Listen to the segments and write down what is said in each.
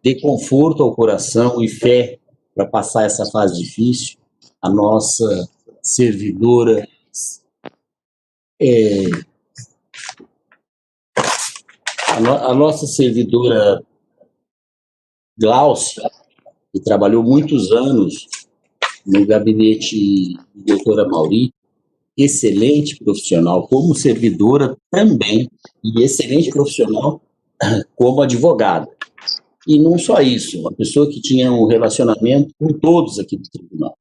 dê conforto ao coração e fé para passar essa fase difícil. A nossa servidora, a nossa servidora Glaucia, que trabalhou muitos anos no gabinete da doutora Mauri, excelente profissional como servidora também, e excelente profissional como advogada. E não só isso, uma pessoa que tinha um relacionamento com todos aqui do tribunal.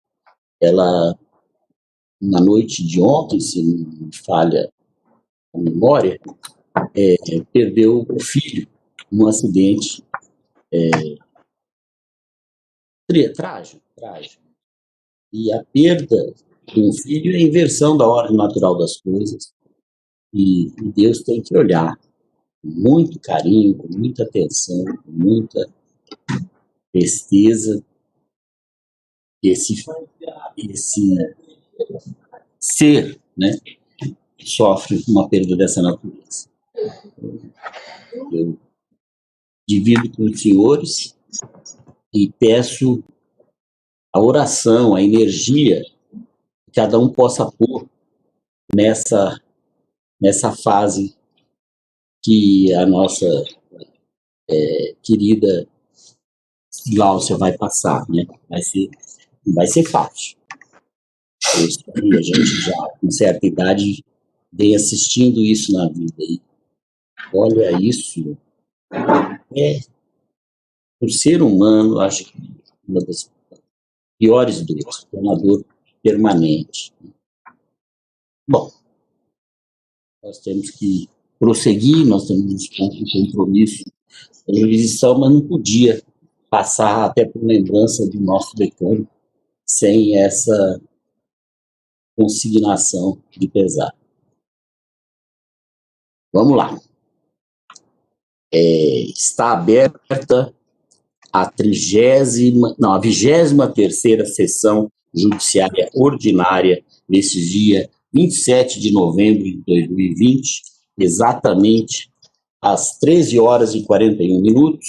Ela, na noite de ontem, se não me falha a memória, perdeu o filho num acidente trágico. E a perda de um filho é a inversão da ordem natural das coisas. E Deus tem que olhar com muito carinho, com muita atenção, com muita tristeza esse ser, né, que sofre uma perda dessa natureza. Eu divido com os senhores e peço a oração, a energia que cada um possa pôr nessa fase que a nossa querida Glaucia vai passar, né? Vai ser fácil. A gente já, com certa idade, vem assistindo isso na vida. E olha, isso o ser humano, acho que uma das piores dores, uma dor permanente. Bom, nós temos que prosseguir, nós temos um compromisso da jurisdição, mas não podia passar até por lembrança do nosso decano sem essa consignação de pesar. Vamos lá. Está aberta a 23ª sessão judiciária ordinária nesse dia 27 de novembro de 2020, exatamente às 13h41.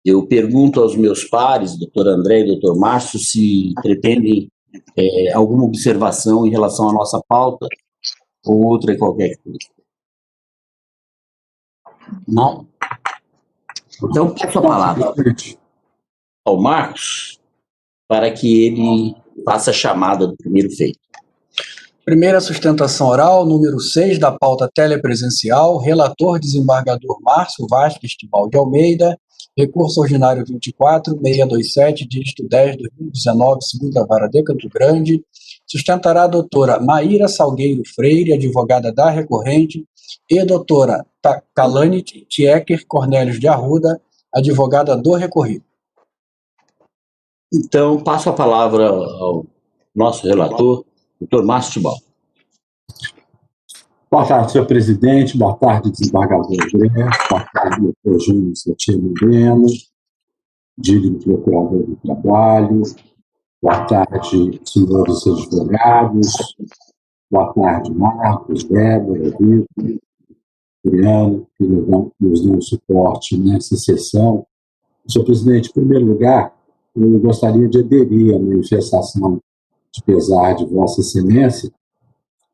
Eu pergunto aos meus pares, doutor André e doutor Márcio, se pretendem alguma observação em relação à nossa pauta ou outra qualquer coisa. Não? Então, passo a palavra ao Marcos para que ele faça a chamada do primeiro feito. Primeira sustentação oral, número 6 da pauta telepresencial, relator desembargador Márcio Vasques Tibal de Almeida, recurso ordinário 24627, dígito 10, 2019, segunda vara de Campo Grande, sustentará a doutora Maíra Salgueiro Freire, advogada da recorrente, e a doutora Kalane Tiecker Cornélios de Arruda, advogada do recorrido. Então, passo a palavra ao nosso relator, doutor Márcio Tibal. Boa tarde, senhor presidente. Boa tarde, desembargador André. Boa tarde, doutor Júnior Santino Moreno, digno procurador do trabalho. Boa tarde, senhores advogados. Boa tarde, Marcos, Débora, Vitor, Juliano, que nos dão suporte nessa sessão. Senhor presidente, em primeiro lugar, eu gostaria de aderir à manifestação de pesar de Vossa Excelência,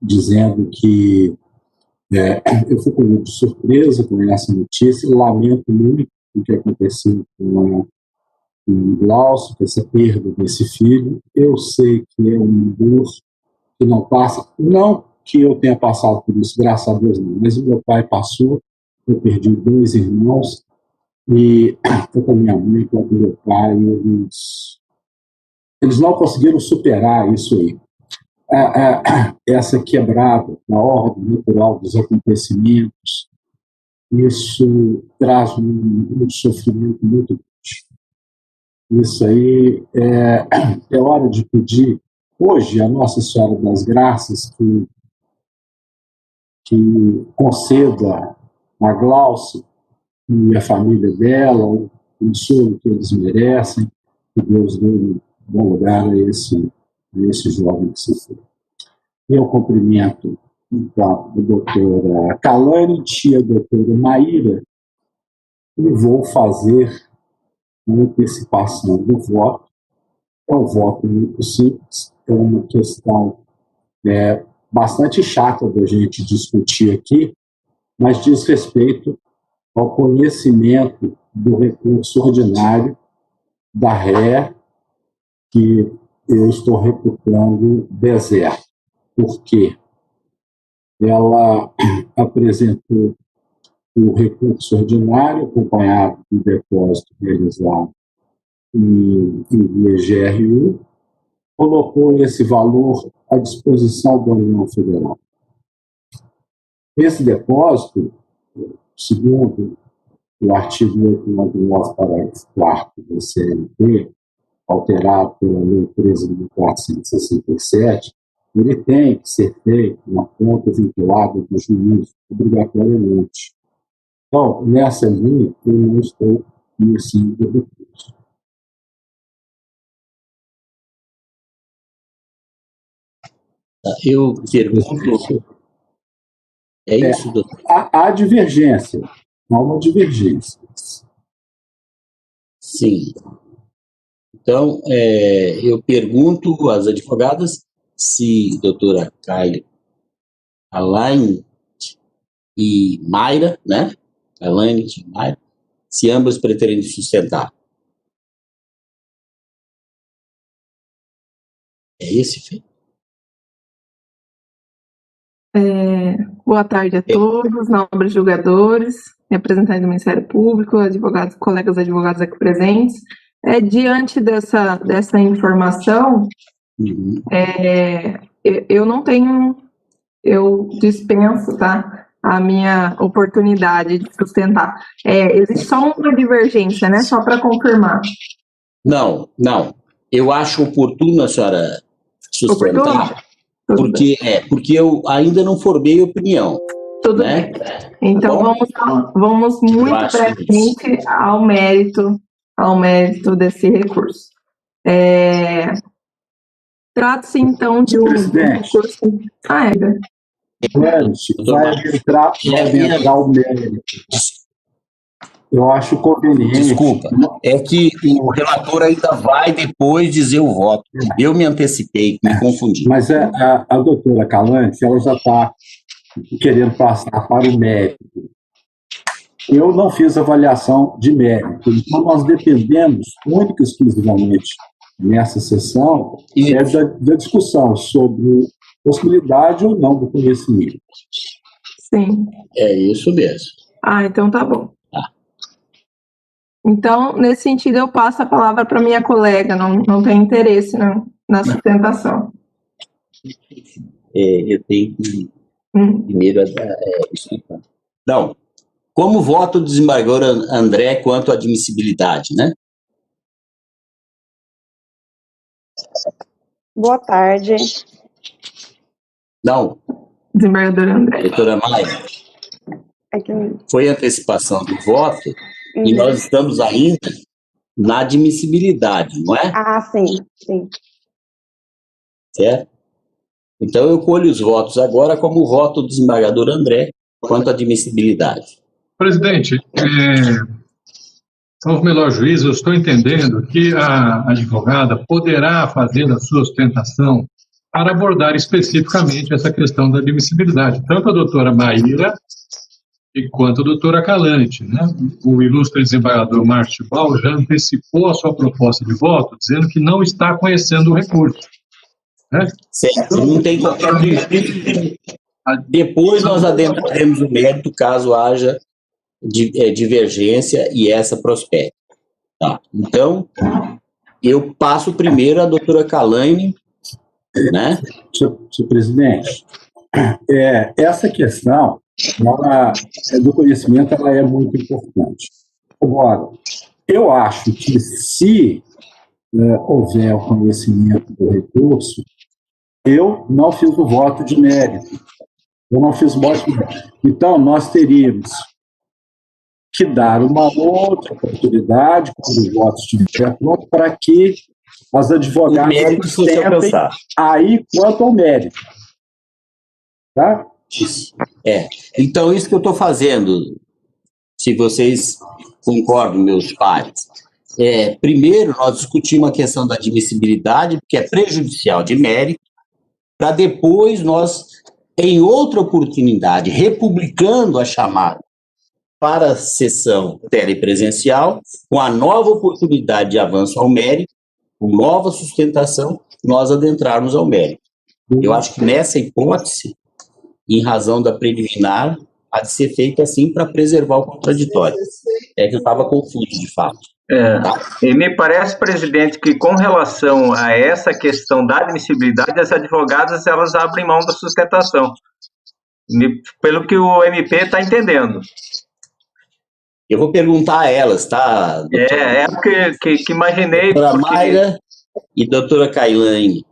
dizendo que eu fico muito surpresa com essa notícia e lamento muito o que aconteceu com o Glaucio, com essa perda desse filho. Eu sei que é um dor que não passa, não que eu tenha passado por isso, graças a Deus não, mas o meu pai passou, eu perdi 2 irmãos, e tanto a minha mãe quanto o meu pai, eles não conseguiram superar isso aí. Essa quebrada na ordem natural dos acontecimentos, isso traz um sofrimento muito grande. Isso aí é hora de pedir hoje a Nossa Senhora das Graças que conceda a Glaucia e a família dela o consolo que eles merecem, que Deus dê um bom lugar a esse jovem que se foi. Eu cumprimento, então, a doutora Kalane, a doutora Maíra e vou fazer uma antecipação do voto. É um voto muito simples, é uma questão bastante chata da gente discutir aqui, mas diz respeito ao conhecimento do recurso ordinário da RE, que eu estou reputando deserto. Por quê? Ela apresentou o recurso ordinário, acompanhado do depósito realizado em via GRU, colocou esse valor à disposição da União Federal. Esse depósito, segundo o artigo 899, parágrafo 4º do CLT, alterado pela Lei 13.467, ele tem que ser feito na conta vinculada do juízo, obrigatoriamente. Então, nessa linha, eu não estou conhecendo o recurso. Eu pergunto... É isso, doutor? Há divergência. Há uma divergência. Sim. Então, eu pergunto às advogadas se doutora Kylie Alain e Mayra, né? Alain e Mayra, se ambas pretendem sustentar. É esse, Fê? Boa tarde a todos, nobres julgadores, representantes do Ministério Público, advogados, colegas advogados aqui presentes. Diante dessa informação, eu não tenho, eu dispenso, tá, a minha oportunidade de sustentar. Existe só uma divergência, né? Só para confirmar. Não. Eu acho oportuno a senhora sustentar. Porque eu ainda não formei opinião. Tudo né? bem. Então, vamos muito brevemente ao mérito desse recurso. Trata-se, então, de um recurso... Vai entrar o mérito. Eu acho conveniente. Desculpa, é que o relator ainda vai depois dizer o voto. Eu me antecipei, me confundi. Mas a doutora Calante, ela já está querendo passar para o mérito. Eu não fiz avaliação de mérito, então nós dependemos única e exclusivamente nessa sessão da discussão sobre possibilidade ou não do conhecimento. Sim. É isso mesmo. Então tá bom. Então, nesse sentido, eu passo a palavra para minha colega, não tem interesse na sustentação. Eu tenho que primeiro explicar. Não, como voto o desembargador André quanto à admissibilidade, né? Boa tarde. Não. Desembargador André. Doutora Maia, foi antecipação do voto e nós estamos ainda na admissibilidade, não é? Sim. Certo? Então, eu colho os votos agora como voto do desembargador André quanto à admissibilidade. Presidente, salvo melhor juízo, eu estou entendendo que a advogada poderá fazer a sua sustentação para abordar especificamente essa questão da admissibilidade, tanto a doutora Maíra quanto a doutora Calante, né? O ilustre desembargador Márcio Tibau já antecipou a sua proposta de voto, dizendo que não está conhecendo o recurso. Né? Certo, não tem qualquer dúvida. Depois nós adentraremos o mérito caso haja divergência e essa prospere. Tá. Então, eu passo primeiro a doutora Calane, né? Senhor presidente, essa questão do conhecimento ela é muito importante. Agora, eu acho que se houver o conhecimento do recurso, eu não fiz o voto de mérito. Então, nós teríamos que dar uma outra oportunidade, quando os votos estiverem prontos, para que as advogadas tentem aí quanto ao mérito. Tá? Então, isso que eu estou fazendo, se vocês concordam, meus pares. Primeiro, nós discutimos a questão da admissibilidade, que é prejudicial de mérito, para depois nós, em outra oportunidade, republicando a chamada para a sessão telepresencial, com a nova oportunidade de avanço ao mérito, com nova sustentação, nós adentrarmos ao mérito. Eu acho que nessa hipótese, em razão da preliminar, há de ser feita assim para preservar o contraditório. É que eu estava confuso, de fato. E me parece, presidente, que com relação a essa questão da admissibilidade, as advogadas elas abrem mão da sustentação, pelo que o MP está entendendo. Eu vou perguntar a elas, tá? Que imaginei. Doutora Mayra e doutora Kailane,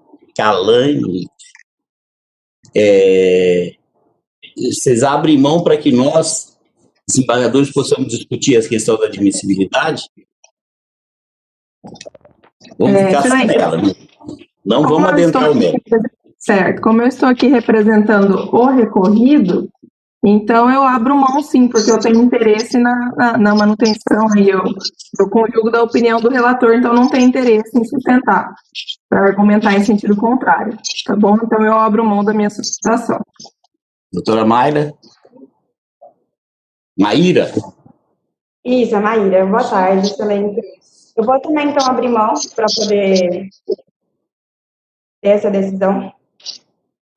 vocês abrem mão para que nós, desembargadores, possamos discutir a questão da admissibilidade? Vamos ficar sem ela, né? Não vamos adentrar o mérito. Certo. Como eu estou aqui representando o recorrido, então eu abro mão sim, porque eu tenho interesse na manutenção, e eu conjugo da opinião do relator, então não tenho interesse em sustentar, para argumentar em sentido contrário. Tá bom? Então eu abro mão da minha sustentação. Doutora Mayra? Maíra? Isso, Maíra. Boa tarde, excelente. Eu vou também, então, abrir mão para poder ter essa decisão.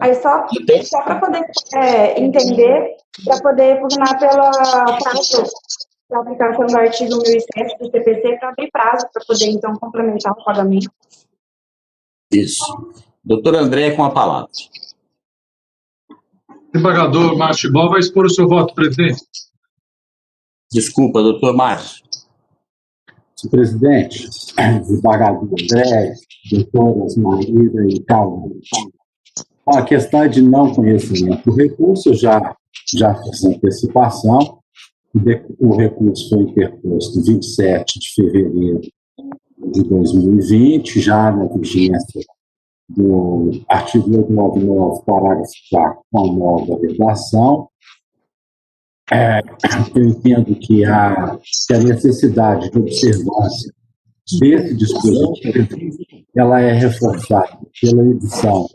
Aí só para poder entender, para poder pugnar pela prazo da aplicação do artigo 1007 do CPC, para abrir prazo, para poder, então, complementar o pagamento. Isso. Doutor André, com a palavra. O desembargador Márcio Tibol vai expor o seu voto, presidente. Desculpa, doutor Márcio. Senhor presidente, desembargador André, doutoras Maíra e Kailane. A questão é de não conhecimento do recurso, eu já fiz antecipação, o recurso foi interposto 27 de fevereiro de 2020, já na vigência do artigo 899, parágrafo 4º, com a nova redação. Eu entendo que a necessidade de observância desse dispositivo ela é reforçada pela edição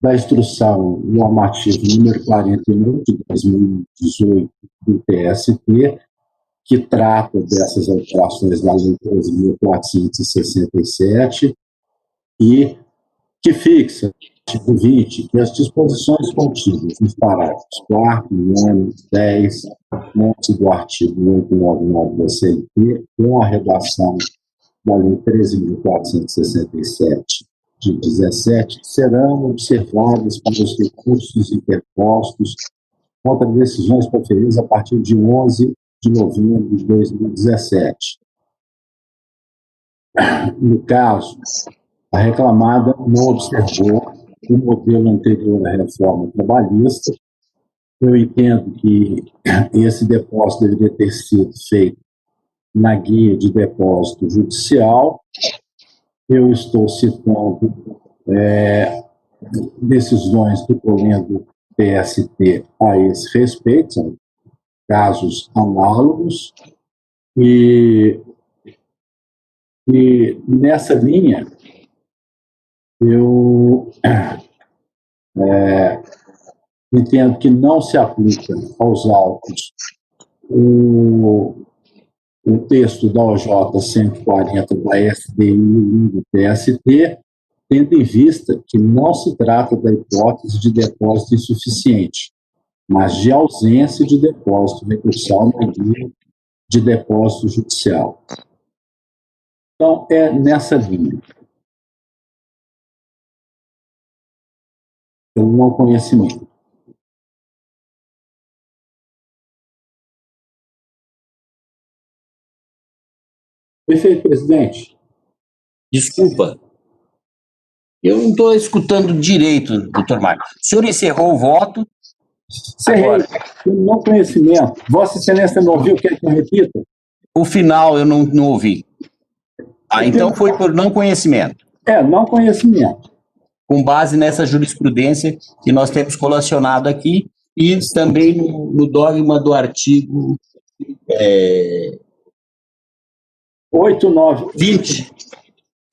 da instrução normativa número 49 de 2018 do TST, que trata dessas alterações da Lei 13.467 e que fixa, artigo 20, que as disposições contidas nos parágrafos 4º, 9, 10, 11 do artigo 899 da CNT, com a redação da Lei 13.467 de 17, serão observadas para os recursos interpostos contra decisões proferidas a partir de 11 de novembro de 2017. No caso, a reclamada não observou o modelo anterior à reforma trabalhista. Eu entendo que esse depósito deveria ter sido feito na guia de depósito judicial. Eu estou citando decisões do Pleno do TST a esse respeito, são casos análogos, e nessa linha eu entendo que não se aplica aos autos o texto da OJ 140 da SDI e do TST, tendo em vista que não se trata da hipótese de depósito insuficiente, mas de ausência de depósito recursal na guia de depósito judicial. Então, é nessa linha. Pelo não conhecimento. Perfeito, presidente. Desculpa. Eu não estou escutando direito, doutor Mário. O senhor encerrou o voto? Agora. Pelo não conhecimento. Vossa Excelência não ouviu? Quer que eu repita? O final eu não ouvi. Então foi por não conhecimento. Não conhecimento. Com base nessa jurisprudência que nós temos colacionado aqui e também no dogma do artigo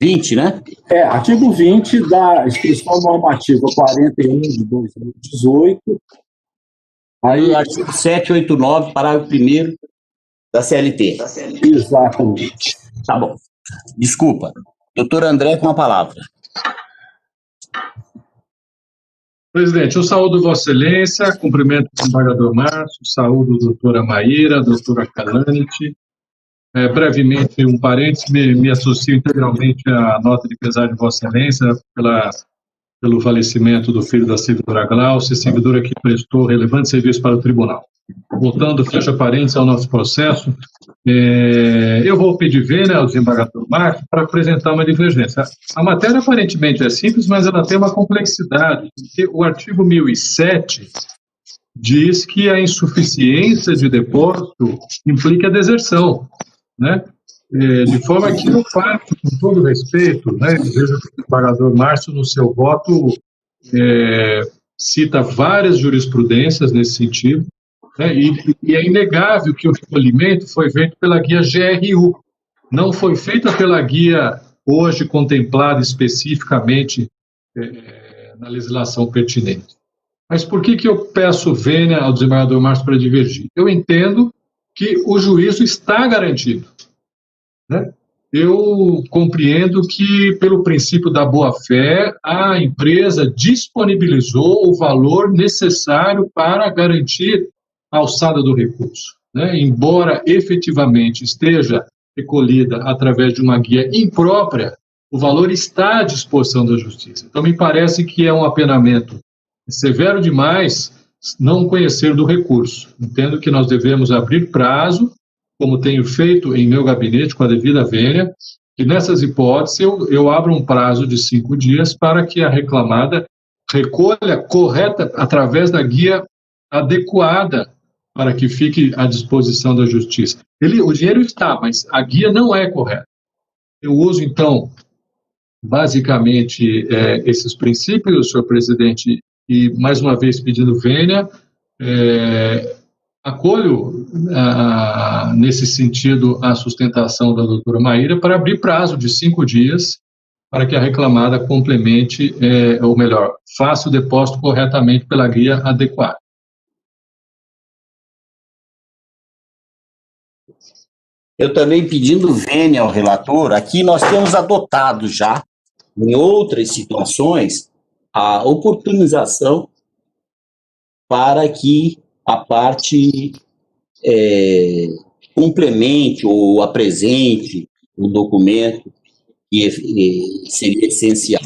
20, né? Artigo 20 da Instrução Normativa 41 de 2018. Aí, artigo 789, parágrafo 1º da CLT. Exatamente. Tá bom. Desculpa. Doutor André, com a palavra. Presidente, eu saúdo Vossa Excelência, cumprimento o desembargador Márcio, saúdo a doutora Maíra, a doutora Calanite. Brevemente, um parênteses, me associo integralmente à nota de pesar de Vossa Excelência pelo falecimento do filho da servidora Glaucia, servidora que prestou relevante serviço para o tribunal. Voltando, fecha parênteses ao nosso processo, eu vou pedir vênia ao desembargador Márcio para apresentar uma divergência. A matéria aparentemente é simples, mas ela tem uma complexidade, porque o artigo 1007 diz que a insuficiência de depósito implica deserção, né? De forma que eu parto, com todo respeito, né, vejo que o desembargador Márcio, no seu voto, cita várias jurisprudências nesse sentido, né, e é inegável que o recolhimento foi feito pela guia GRU, não foi feita pela guia hoje contemplada especificamente na legislação pertinente. Mas por que eu peço vênia ao desembargador Márcio para divergir? Eu entendo que o juízo está garantido, né? Eu compreendo que, pelo princípio da boa-fé, a empresa disponibilizou o valor necessário para garantir a alçada do recurso, né? Embora efetivamente esteja recolhida através de uma guia imprópria, o valor está à disposição da Justiça. Então, me parece que é um apenamento severo demais não conhecer do recurso. Entendo que nós devemos abrir prazo, como tenho feito em meu gabinete com a devida vênia, e nessas hipóteses eu abro um prazo de 5 dias para que a reclamada recolha correta através da guia adequada para que fique à disposição da Justiça. O dinheiro está, mas a guia não é correta. Eu uso, então, basicamente, esses princípios, senhor presidente, e, mais uma vez, pedindo vênia, acolho, nesse sentido, a sustentação da doutora Maíra para abrir prazo de 5 dias para que a reclamada complemente, ou melhor, faça o depósito corretamente pela guia adequada. Eu também pedindo vênia ao relator, aqui nós temos adotado já, em outras situações, a oportunização para que a parte complemente ou apresente o documento que seria essencial.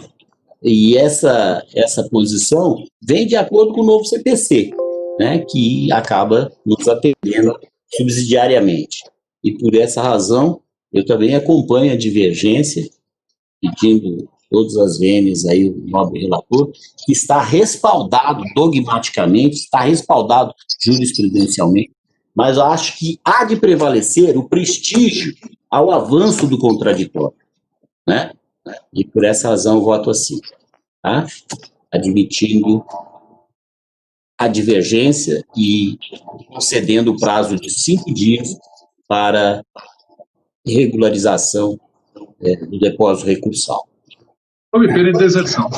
E essa posição vem de acordo com o novo CPC, né, que acaba nos atendendo subsidiariamente. E por essa razão, eu também acompanho a divergência, pedindo todas as vênias aí, o nobre relator, que está respaldado dogmaticamente, está respaldado jurisprudencialmente, mas eu acho que há de prevalecer o prestígio ao avanço do contraditório, né? E por essa razão eu voto assim, tá? Admitindo a divergência e concedendo o prazo de 5 dias para regularização do depósito recursal. Obter deserção.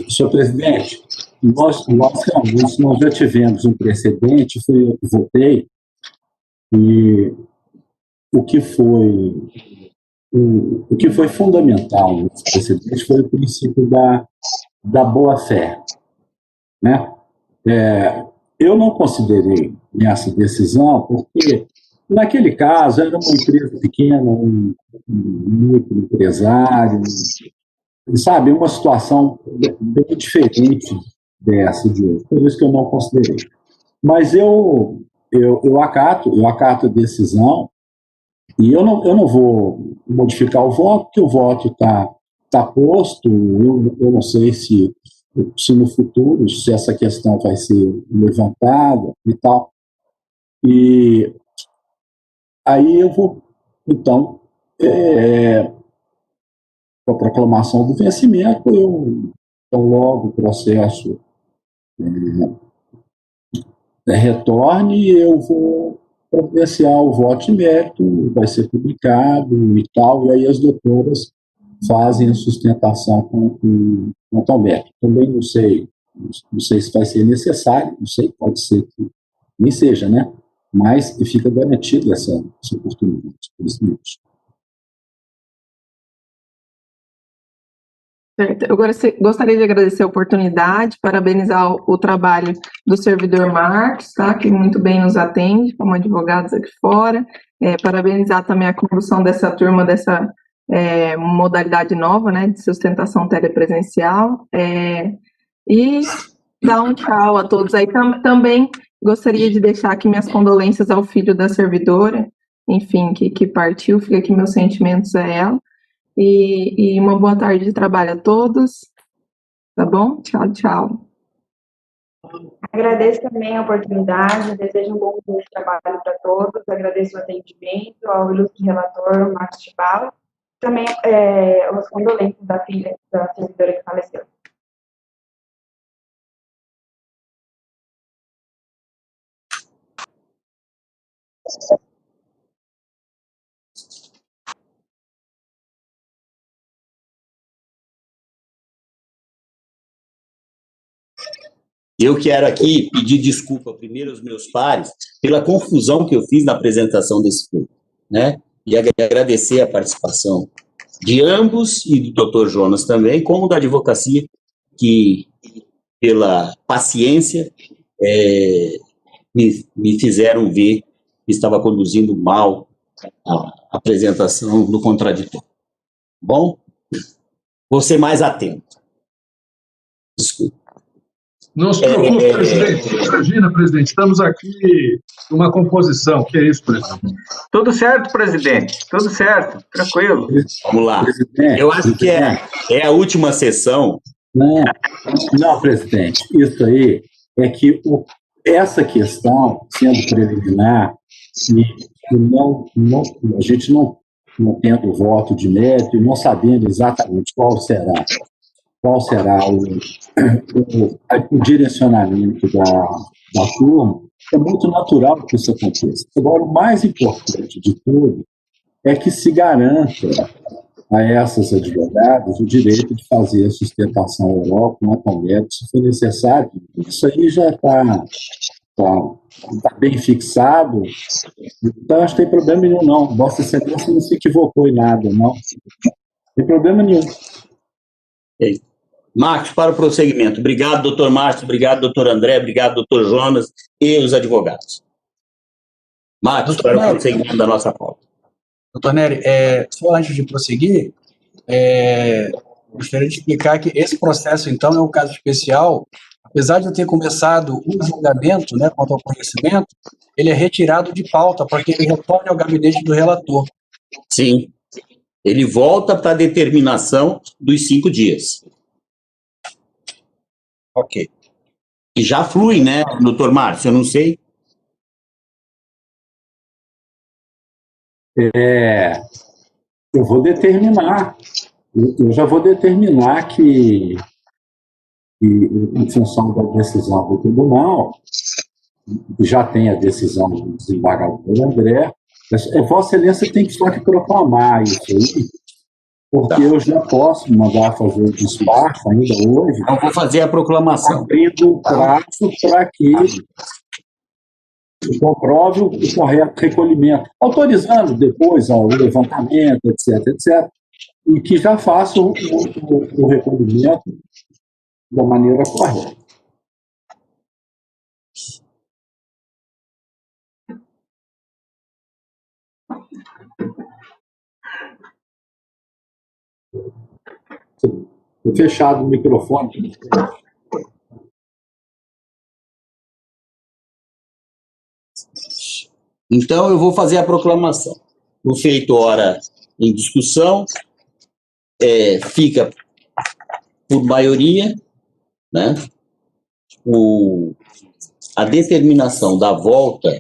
Senhor presidente, nós realmente já tivemos um precedente, eu votei, e o que foi fundamental nesse precedente foi o princípio da boa-fé, né? Eu não considerei nessa decisão, porque naquele caso era uma empresa pequena, um microempresário, sabe, uma situação bem diferente dessa de hoje, por isso que eu não considerei. Mas eu acato a decisão, e eu não vou modificar o voto, porque o voto está posto. Eu não sei se no futuro, se essa questão vai ser levantada e tal. E aí eu vou, então, com a proclamação do vencimento, então logo o processo retorne e eu vou providenciar o voto de mérito, vai ser publicado e tal, e aí as doutoras fazem a sustentação com o mérito. Também não sei se vai ser necessário, não sei, pode ser que nem seja, né? Mas fica garantido essa oportunidade, infelizmente. Certo. Eu gostaria de agradecer a oportunidade, parabenizar o trabalho do servidor Marcos, tá? Que muito bem nos atende, como advogados aqui fora. Parabenizar também a condução dessa turma, dessa modalidade nova, né, de sustentação telepresencial. E dar um tchau a todos aí. Também gostaria de deixar aqui minhas condolências ao filho da servidora, enfim, que partiu, fica aqui meus sentimentos a ela. E uma boa tarde de trabalho a todos, tá bom? Tchau, tchau. Agradeço também a oportunidade, desejo um bom dia de trabalho para todos, agradeço o atendimento ao ilustre relator Marcos Chibala, também os condolências da filha da servidora que faleceu. Eu quero aqui pedir desculpa primeiro aos meus pares pela confusão que eu fiz na apresentação desse filme, né? E agradecer a participação de ambos e do doutor Jonas também, como da advocacia, que pela paciência me fizeram ver que estava conduzindo mal a apresentação do contraditório. Bom, vou ser mais atento. Desculpa. Não se preocupe, presidente. Imagina, presidente, estamos aqui numa composição. Que é isso, presidente? Tudo certo, presidente. Tudo certo. Tranquilo. Vamos lá. Eu acho que é a última sessão. Não, presidente. Isso aí é que essa questão, sendo preliminar, e a gente não tendo voto de mérito e não sabendo exatamente qual será o direcionamento da turma, é muito natural que isso aconteça. Agora, o mais importante de tudo é que se garanta a essas advogadas o direito de fazer a sustentação oral com a mérito, se for necessário. Isso aí já está bem fixado, então acho que não tem problema nenhum, não. Vossa Excelência não se equivocou em nada, não. Não tem problema nenhum. Marcos, para o prosseguimento. Obrigado, doutor Márcio, obrigado, doutor André, obrigado, doutor Jonas e os advogados. Marcos, para o prosseguimento da nossa pauta. Doutor Nery, só antes de prosseguir, gostaria de explicar que esse processo, então, é um caso especial. Apesar de eu ter começado o julgamento, né, quanto ao conhecimento, ele é retirado de pauta para que ele retorne ao gabinete do relator. Sim. Ele volta para a determinação dos 5 dias. Ok. E já flui, né, doutor Márcio? Eu não sei. Eu vou determinar. Eu já vou determinar que em função da decisão do tribunal, já tem a decisão do desembargador André, Vossa Excelência tem que só que proclamar isso aí, porque eu já posso mandar fazer o despacho ainda hoje. Então, vou fazer a proclamação. Abrindo o prazo para que comprove o correto recolhimento, autorizando depois o levantamento, etc., e que já faça o recolhimento da maneira correta. Foi fechado o microfone. Então, eu vou fazer a proclamação. O feito ora em discussão, fica por maioria, né? A determinação da volta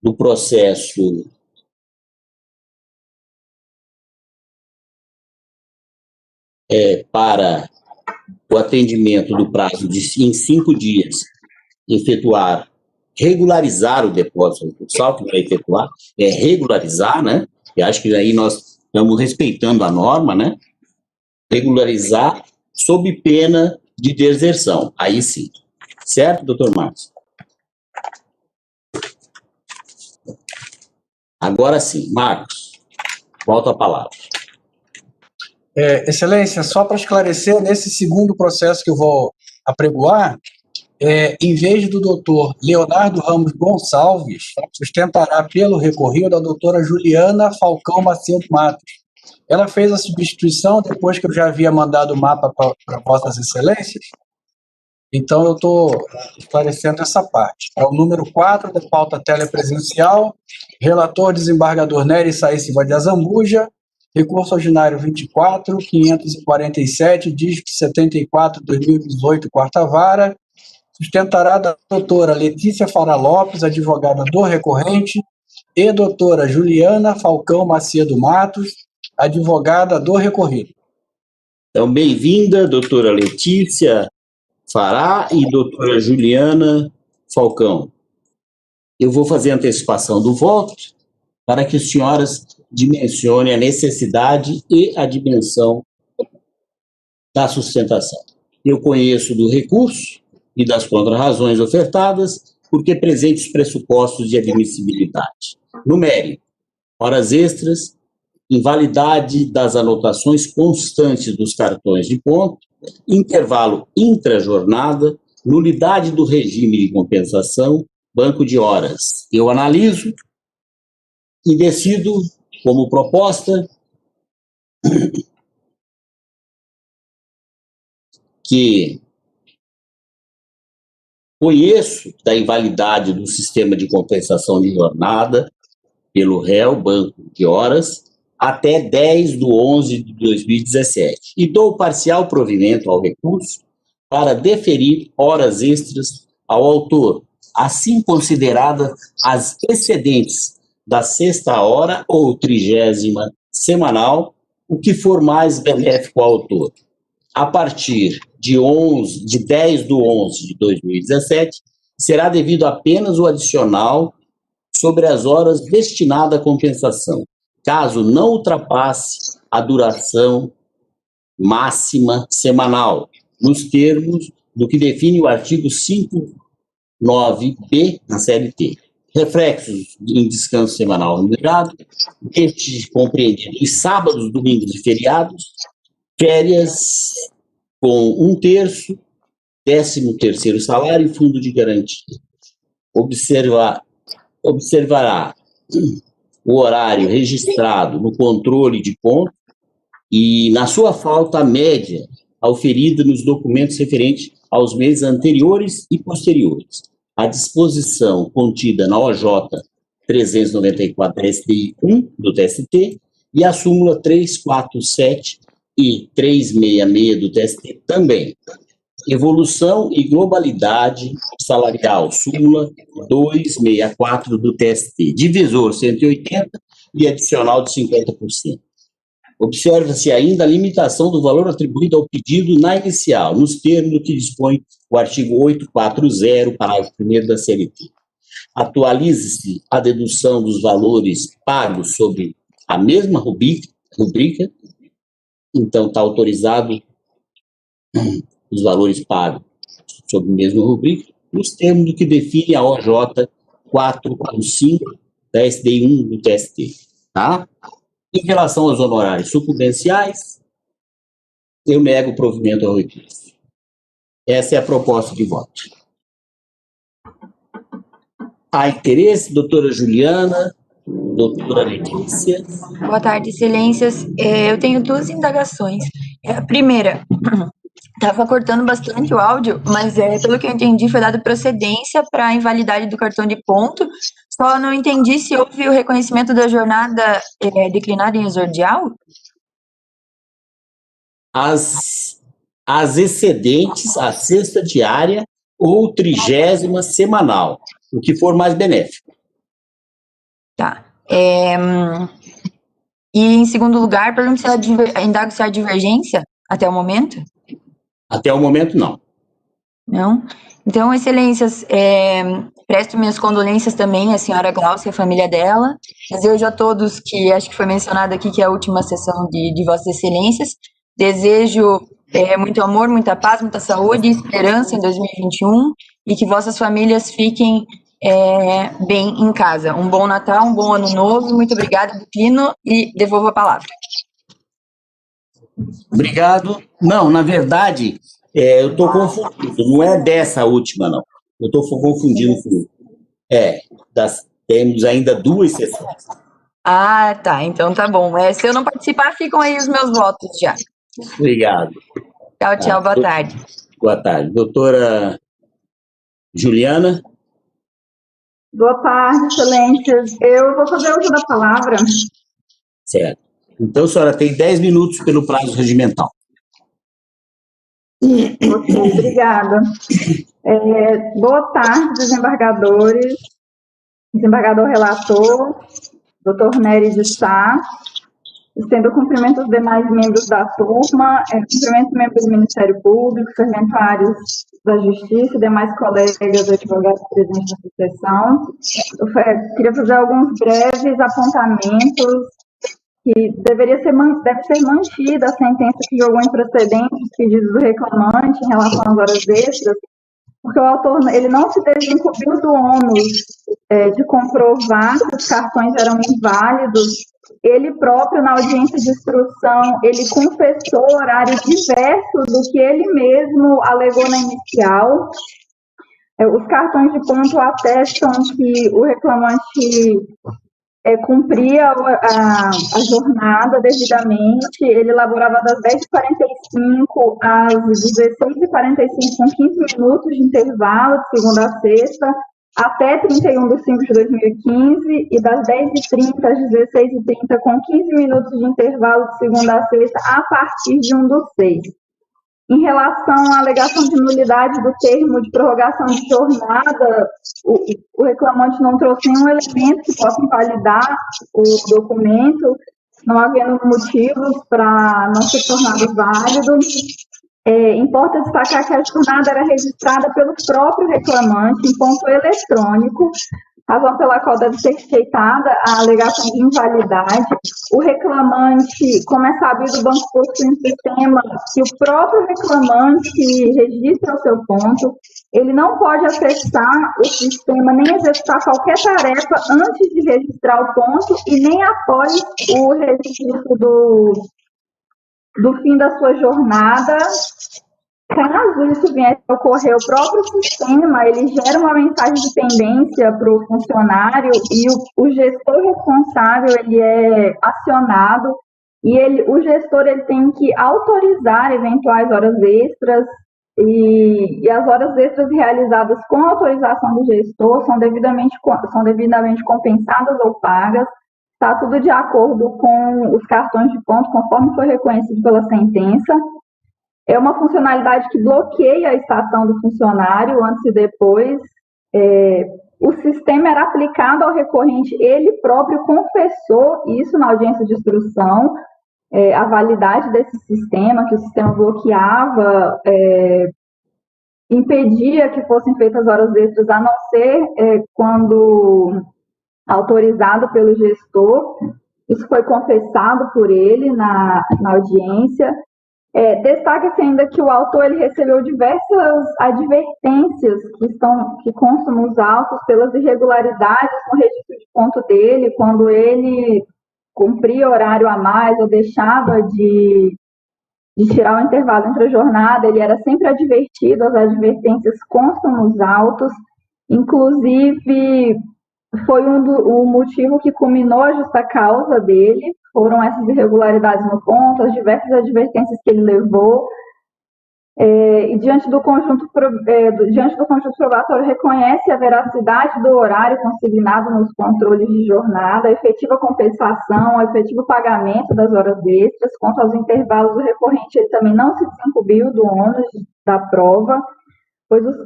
do processo para o atendimento do prazo em 5 dias regularizar o depósito recursal, que não é efetuar, é regularizar, né? E acho que aí nós estamos respeitando a norma, né? Regularizar sob pena de deserção. Aí sim. Certo, doutor Márcio? Agora sim, Marcos, volta a palavra. Excelência, só para esclarecer, nesse segundo processo que eu vou apregoar, em vez do doutor Leonardo Ramos Gonçalves, sustentará pelo recorrido a doutora Juliana Falcão Macedo Matos. Ela fez a substituição depois que eu já havia mandado o mapa para vossas excelências, então eu estou esclarecendo essa parte. É o número 4 da pauta telepresencial, relator desembargador Nery Saí Silva de Azambuja, recurso ordinário 24.547, dígito 74, 2018, quarta vara, sustentará da doutora Letícia Fara Lopes, advogada do recorrente, e doutora Juliana Falcão Macedo Matos, advogada do recorrido. Então, bem-vinda, doutora Letícia Fará e doutora Juliana Falcão. Eu vou fazer a antecipação do voto para que as senhoras dimensionem a necessidade e a dimensão da sustentação. Eu conheço do recurso e das contrarrazões ofertadas, porque presente os pressupostos de admissibilidade. No mérito, horas extras, invalidade das anotações constantes dos cartões de ponto, intervalo intrajornada, nulidade do regime de compensação, banco de horas. Eu analiso e decido como proposta que conheço da invalidade do sistema de compensação de jornada pelo réu, banco de horas, até 10/11/2017, e dou parcial provimento ao recurso para deferir horas extras ao autor, assim consideradas as excedentes da 6ª hora ou 30ª semanal, o que for mais benéfico ao autor. A partir de 10/11/2017, será devido apenas o adicional sobre as horas destinadas à compensação, caso não ultrapasse a duração máxima semanal, nos termos do que define o artigo 59B na CLT. Reflexos em descanso semanal remunerado, este compreendido os sábados, domingos e feriados, férias com 1/3, 13º salário e fundo de garantia. Observará o horário registrado no controle de ponto e, na sua falta, a média auferida nos documentos referentes aos meses anteriores e posteriores. A disposição contida na OJ 394 TST 1 do TST e a súmula 347 e 366 do TST também. Evolução e globalidade salarial, súmula 264 do TST, divisor 180 e adicional de 50%. Observa-se ainda a limitação do valor atribuído ao pedido na inicial, nos termos do que dispõe o artigo 840, parágrafo 1º da CLT. Atualize-se a dedução dos valores pagos sobre a mesma rubrica, então está autorizado os valores pagos sobre a mesma rubrica, nos termos do que define a OJ 445 da SDI 1 do TST. Tá? Em relação aos honorários sucumbenciais, eu nego o provimento ao recurso. Essa é a proposta de voto. Há interesse, doutora Juliana, doutora Letícia? Boa tarde, excelências. Eu tenho duas indagações. A primeira, estava cortando bastante o áudio, mas pelo que eu entendi, foi dada procedência para a invalidade do cartão de ponto. Só não entendi se houve o reconhecimento da jornada declinada em exordial? As excedentes, a 6ª diária ou 30ª semanal, o que for mais benéfico. Tá. E, em segundo lugar, pergunto se indago se há divergência até o momento? Até o momento, não. Não? Então, excelências, presto minhas condolências também à senhora Glaucia e à família dela. Desejo a todos, que acho que foi mencionado aqui, que é a última sessão de vossas excelências. Desejo muito amor, muita paz, muita saúde e esperança em 2021 e que vossas famílias fiquem bem em casa. Um bom Natal, um bom Ano Novo. Muito obrigada, declino e devolvo a palavra. Obrigado. Não, na verdade, eu estou confundindo. Não é dessa última, não. Eu estou confundindo com... temos ainda 2 sessões. Ah, tá. Então tá bom. Se eu não participar, ficam aí os meus votos já. Obrigado. Tchau, boa tarde. Boa tarde. Doutora Juliana? Boa tarde, excelências. Eu vou fazer uso da palavra. Certo. Então, a senhora tem 10 minutos pelo prazo regimental. Ok, obrigada. Boa tarde, desembargadores, desembargador relator, doutor Nery de Sá. Estendo cumprimento aos demais membros da turma, cumprimento membros do Ministério Público, serventuários da Justiça e demais colegas advogados presentes na sessão. Eu queria fazer alguns breves apontamentos que deve ser mantida a sentença que jogou em procedente os pedidos do reclamante em relação às horas extras, porque o autor ele não se desincumbiu do ônus de comprovar que os cartões eram inválidos. Ele próprio, na audiência de instrução, ele confessou horário diverso do que ele mesmo alegou na inicial. Os cartões de ponto atestam que o reclamante cumpria a jornada devidamente. Ele laborava das 10h45 às 16h45, com 15 minutos de intervalo, de segunda a sexta, até 31 de 5 de 2015, e das 10h30 às 16h30, com 15 minutos de intervalo, de segunda a sexta, a partir de 1/6. Em relação à alegação de nulidade do termo de prorrogação de jornada, o reclamante não trouxe nenhum elemento que possa invalidar o documento, não havendo motivos para não ser tornado válido. Importa destacar que a jornada era registrada pelo próprio reclamante em ponto eletrônico, razão pela qual deve ser rejeitada a alegação de invalidade. O reclamante, como é sabido, o banco possui um sistema que o próprio reclamante registra o seu ponto. Ele não pode acessar o sistema nem executar qualquer tarefa antes de registrar o ponto e nem após o registro do fim da sua jornada. Caso isso viesse a ocorrer, o próprio sistema, ele gera uma mensagem de pendência para o funcionário e o gestor responsável, ele é acionado e o gestor ele tem que autorizar eventuais horas extras e as horas extras realizadas com autorização do gestor são devidamente compensadas ou pagas. Está tudo de acordo com os cartões de ponto, conforme foi reconhecido pela sentença. É uma funcionalidade que bloqueia a estação do funcionário antes e depois. O sistema era aplicado ao recorrente, ele próprio confessou isso na audiência de instrução, a validade desse sistema, que o sistema bloqueava, impedia que fossem feitas horas extras, a não ser quando autorizado pelo gestor. Isso foi confessado por ele na audiência. Destaca-se ainda que o autor ele recebeu diversas advertências que constam nos autos pelas irregularidades no registro de ponto dele, quando ele cumpria horário a mais ou deixava de tirar o intervalo entre a jornada, ele era sempre advertido, as advertências constam nos autos, inclusive foi o motivo que culminou a justa causa dele, foram essas irregularidades no ponto, as diversas advertências que ele levou, e diante do conjunto probatório reconhece a veracidade do horário consignado nos controles de jornada, a efetiva compensação, o efetivo pagamento das horas extras. Quanto aos intervalos, o recorrente ele também não se desincumbiu do ônus da prova, pois os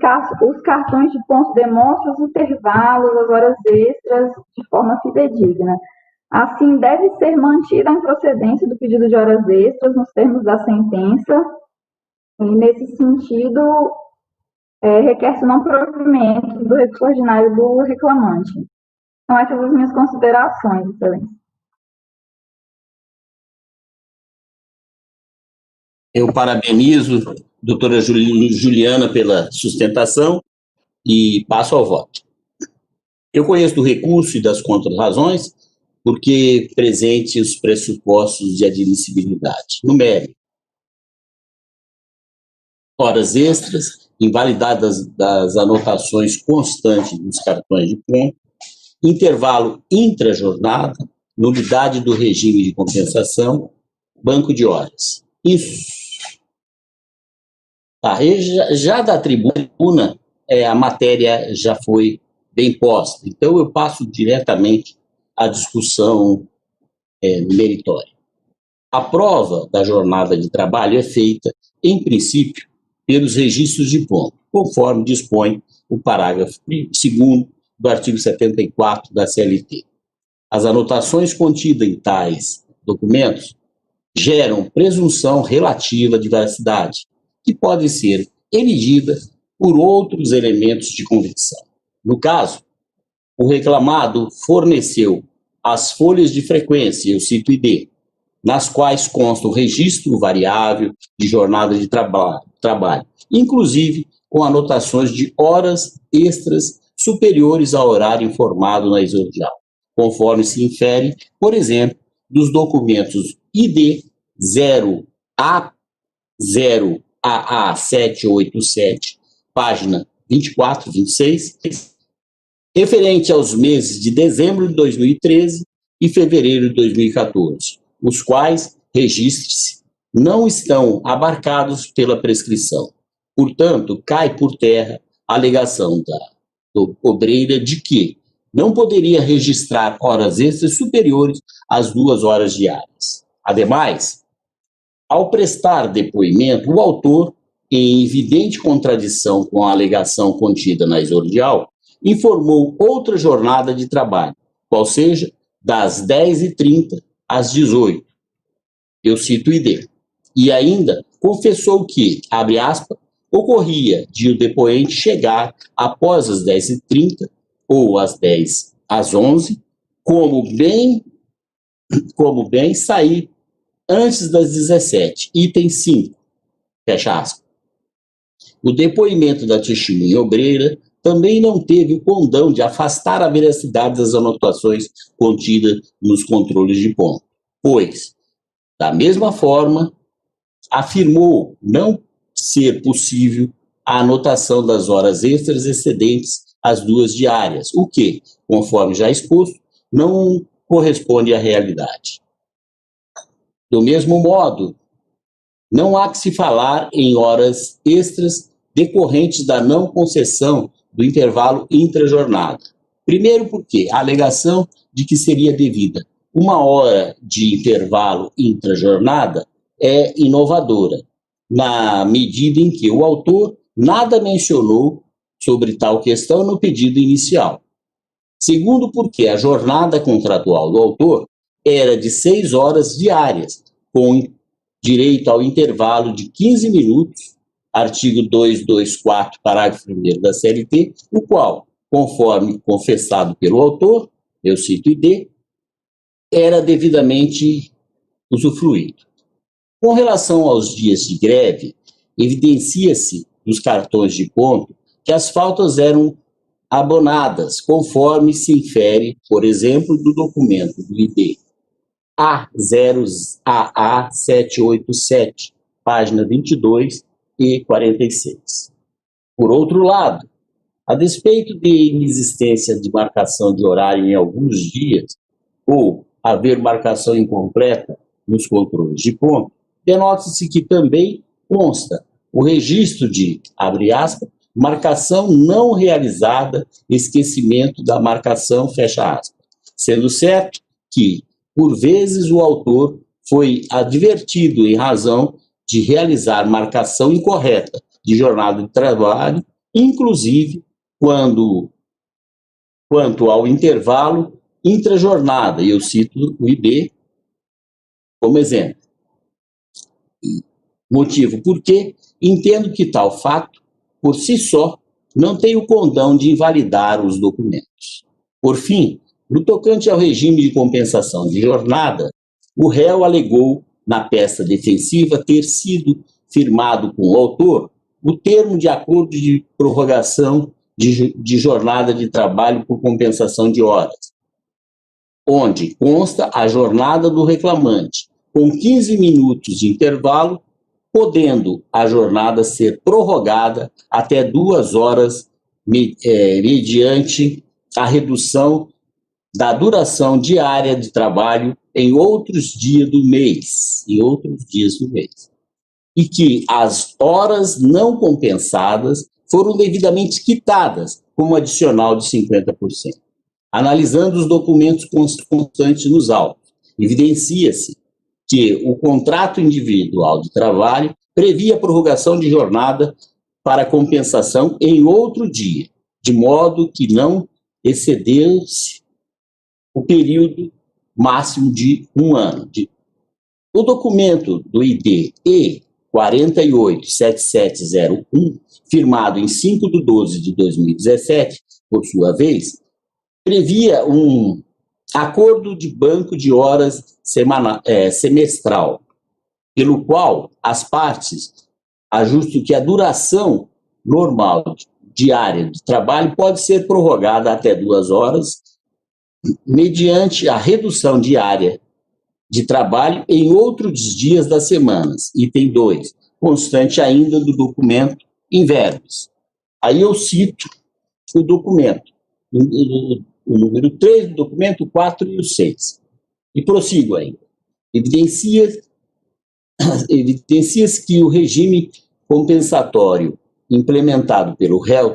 cartões de ponto demonstram os intervalos, as horas extras de forma fidedigna. Assim, deve ser mantida a improcedência do pedido de horas extras nos termos da sentença. E, nesse sentido, requer-se não provimento do recurso ordinário do reclamante. São essas as minhas considerações, excelência. Eu parabenizo a doutora Juliana pela sustentação e passo ao voto. Eu conheço do recurso e das contrarrazões porque presente os pressupostos de admissibilidade. No mérito, horas extras, invalidade das anotações constantes dos cartões de ponto, intervalo intrajornada, nulidade do regime de compensação, banco de horas. Isso. Tá, já da tribuna, a matéria já foi bem posta. Então, eu passo diretamente à discussão meritória. A prova da jornada de trabalho é feita, em princípio, pelos registros de ponto, conforme dispõe o parágrafo 2º do artigo 74 da CLT. As anotações contidas em tais documentos geram presunção relativa de veracidade, que pode ser elegida por outros elementos de convicção. No caso, o reclamado forneceu as folhas de frequência, eu cito ID, nas quais consta o registro variável de jornada de trabalho, inclusive com anotações de horas extras superiores ao horário informado na exordial, conforme se infere, por exemplo, dos documentos ID 0AA787, página 24, 26, referente aos meses de dezembro de 2013 e fevereiro de 2014, os quais, registre-se, não estão abarcados pela prescrição. Portanto, cai por terra a alegação do obreira de que não poderia registrar horas extras superiores às 2 horas diárias. Ademais, ao prestar depoimento, o autor, em evidente contradição com a alegação contida na exordial, informou outra jornada de trabalho, qual seja, das 10h30 às 18h. Eu cito o ID. E ainda confessou que, abre aspas, ocorria de o depoente chegar após as 10h30 ou às 11h, como bem sair antes das 17h. Item 5, fecha aspas. O depoimento da testemunha obreira também não teve o condão de afastar a veracidade das anotações contidas nos controles de ponto, pois, da mesma forma, afirmou não ser possível a anotação das horas extras excedentes às 2 diárias, o que, conforme já exposto, não corresponde à realidade. Do mesmo modo, não há que se falar em horas extras decorrentes da não concessão do intervalo intrajornada. Primeiro porque a alegação de que seria devida 1 hora de intervalo intrajornada é inovadora, na medida em que o autor nada mencionou sobre tal questão no pedido inicial. Segundo porque a jornada contratual do autor era de 6 horas diárias, com direito ao intervalo de 15 minutos, artigo 224, parágrafo 1º da CLT, o qual, conforme confessado pelo autor, eu cito ID, era devidamente usufruído. Com relação aos dias de greve, evidencia-se nos cartões de ponto que as faltas eram abonadas, conforme se infere, por exemplo, do documento do ID A0AA787, página 22 e 46. Por outro lado, a despeito de inexistência de marcação de horário em alguns dias, ou haver marcação incompleta nos controles de ponto, denota-se que também consta o registro de, abre aspas, marcação não realizada, esquecimento da marcação, fecha aspas, sendo certo que, por vezes, o autor foi advertido em razão de realizar marcação incorreta de jornada de trabalho, inclusive quanto ao intervalo intrajornada, e eu cito o IB como exemplo. Motivo porque entendo que tal fato por si só, não tem o condão de invalidar os documentos. Por fim, no tocante ao regime de compensação de jornada, o réu alegou na peça defensiva ter sido firmado com o autor o termo de acordo de prorrogação de jornada de trabalho por compensação de horas, onde consta a jornada do reclamante, com 15 minutos de intervalo, podendo a jornada ser prorrogada até 2 horas, mediante a redução da duração diária de trabalho em outros dias do mês, e que as horas não compensadas foram devidamente quitadas como adicional de 50%. Analisando os documentos constantes nos autos, evidencia-se que o contrato individual de trabalho previa a prorrogação de jornada para compensação em outro dia, de modo que não excedesse o período máximo de 1 ano. O documento do ID E487701, firmado em 5/12/2017, por sua vez, previa um acordo de banco de horas semestral, pelo qual as partes ajustam que a duração normal diária de trabalho pode ser prorrogada até 2 horas, mediante a redução diária de trabalho em outros dias das semanas. Item 2, constante ainda do documento em verbos. Aí eu cito o documento, o número 3 do documento, 4 e o 6. E prossigo ainda. Evidencia-se que o regime compensatório implementado pelo réu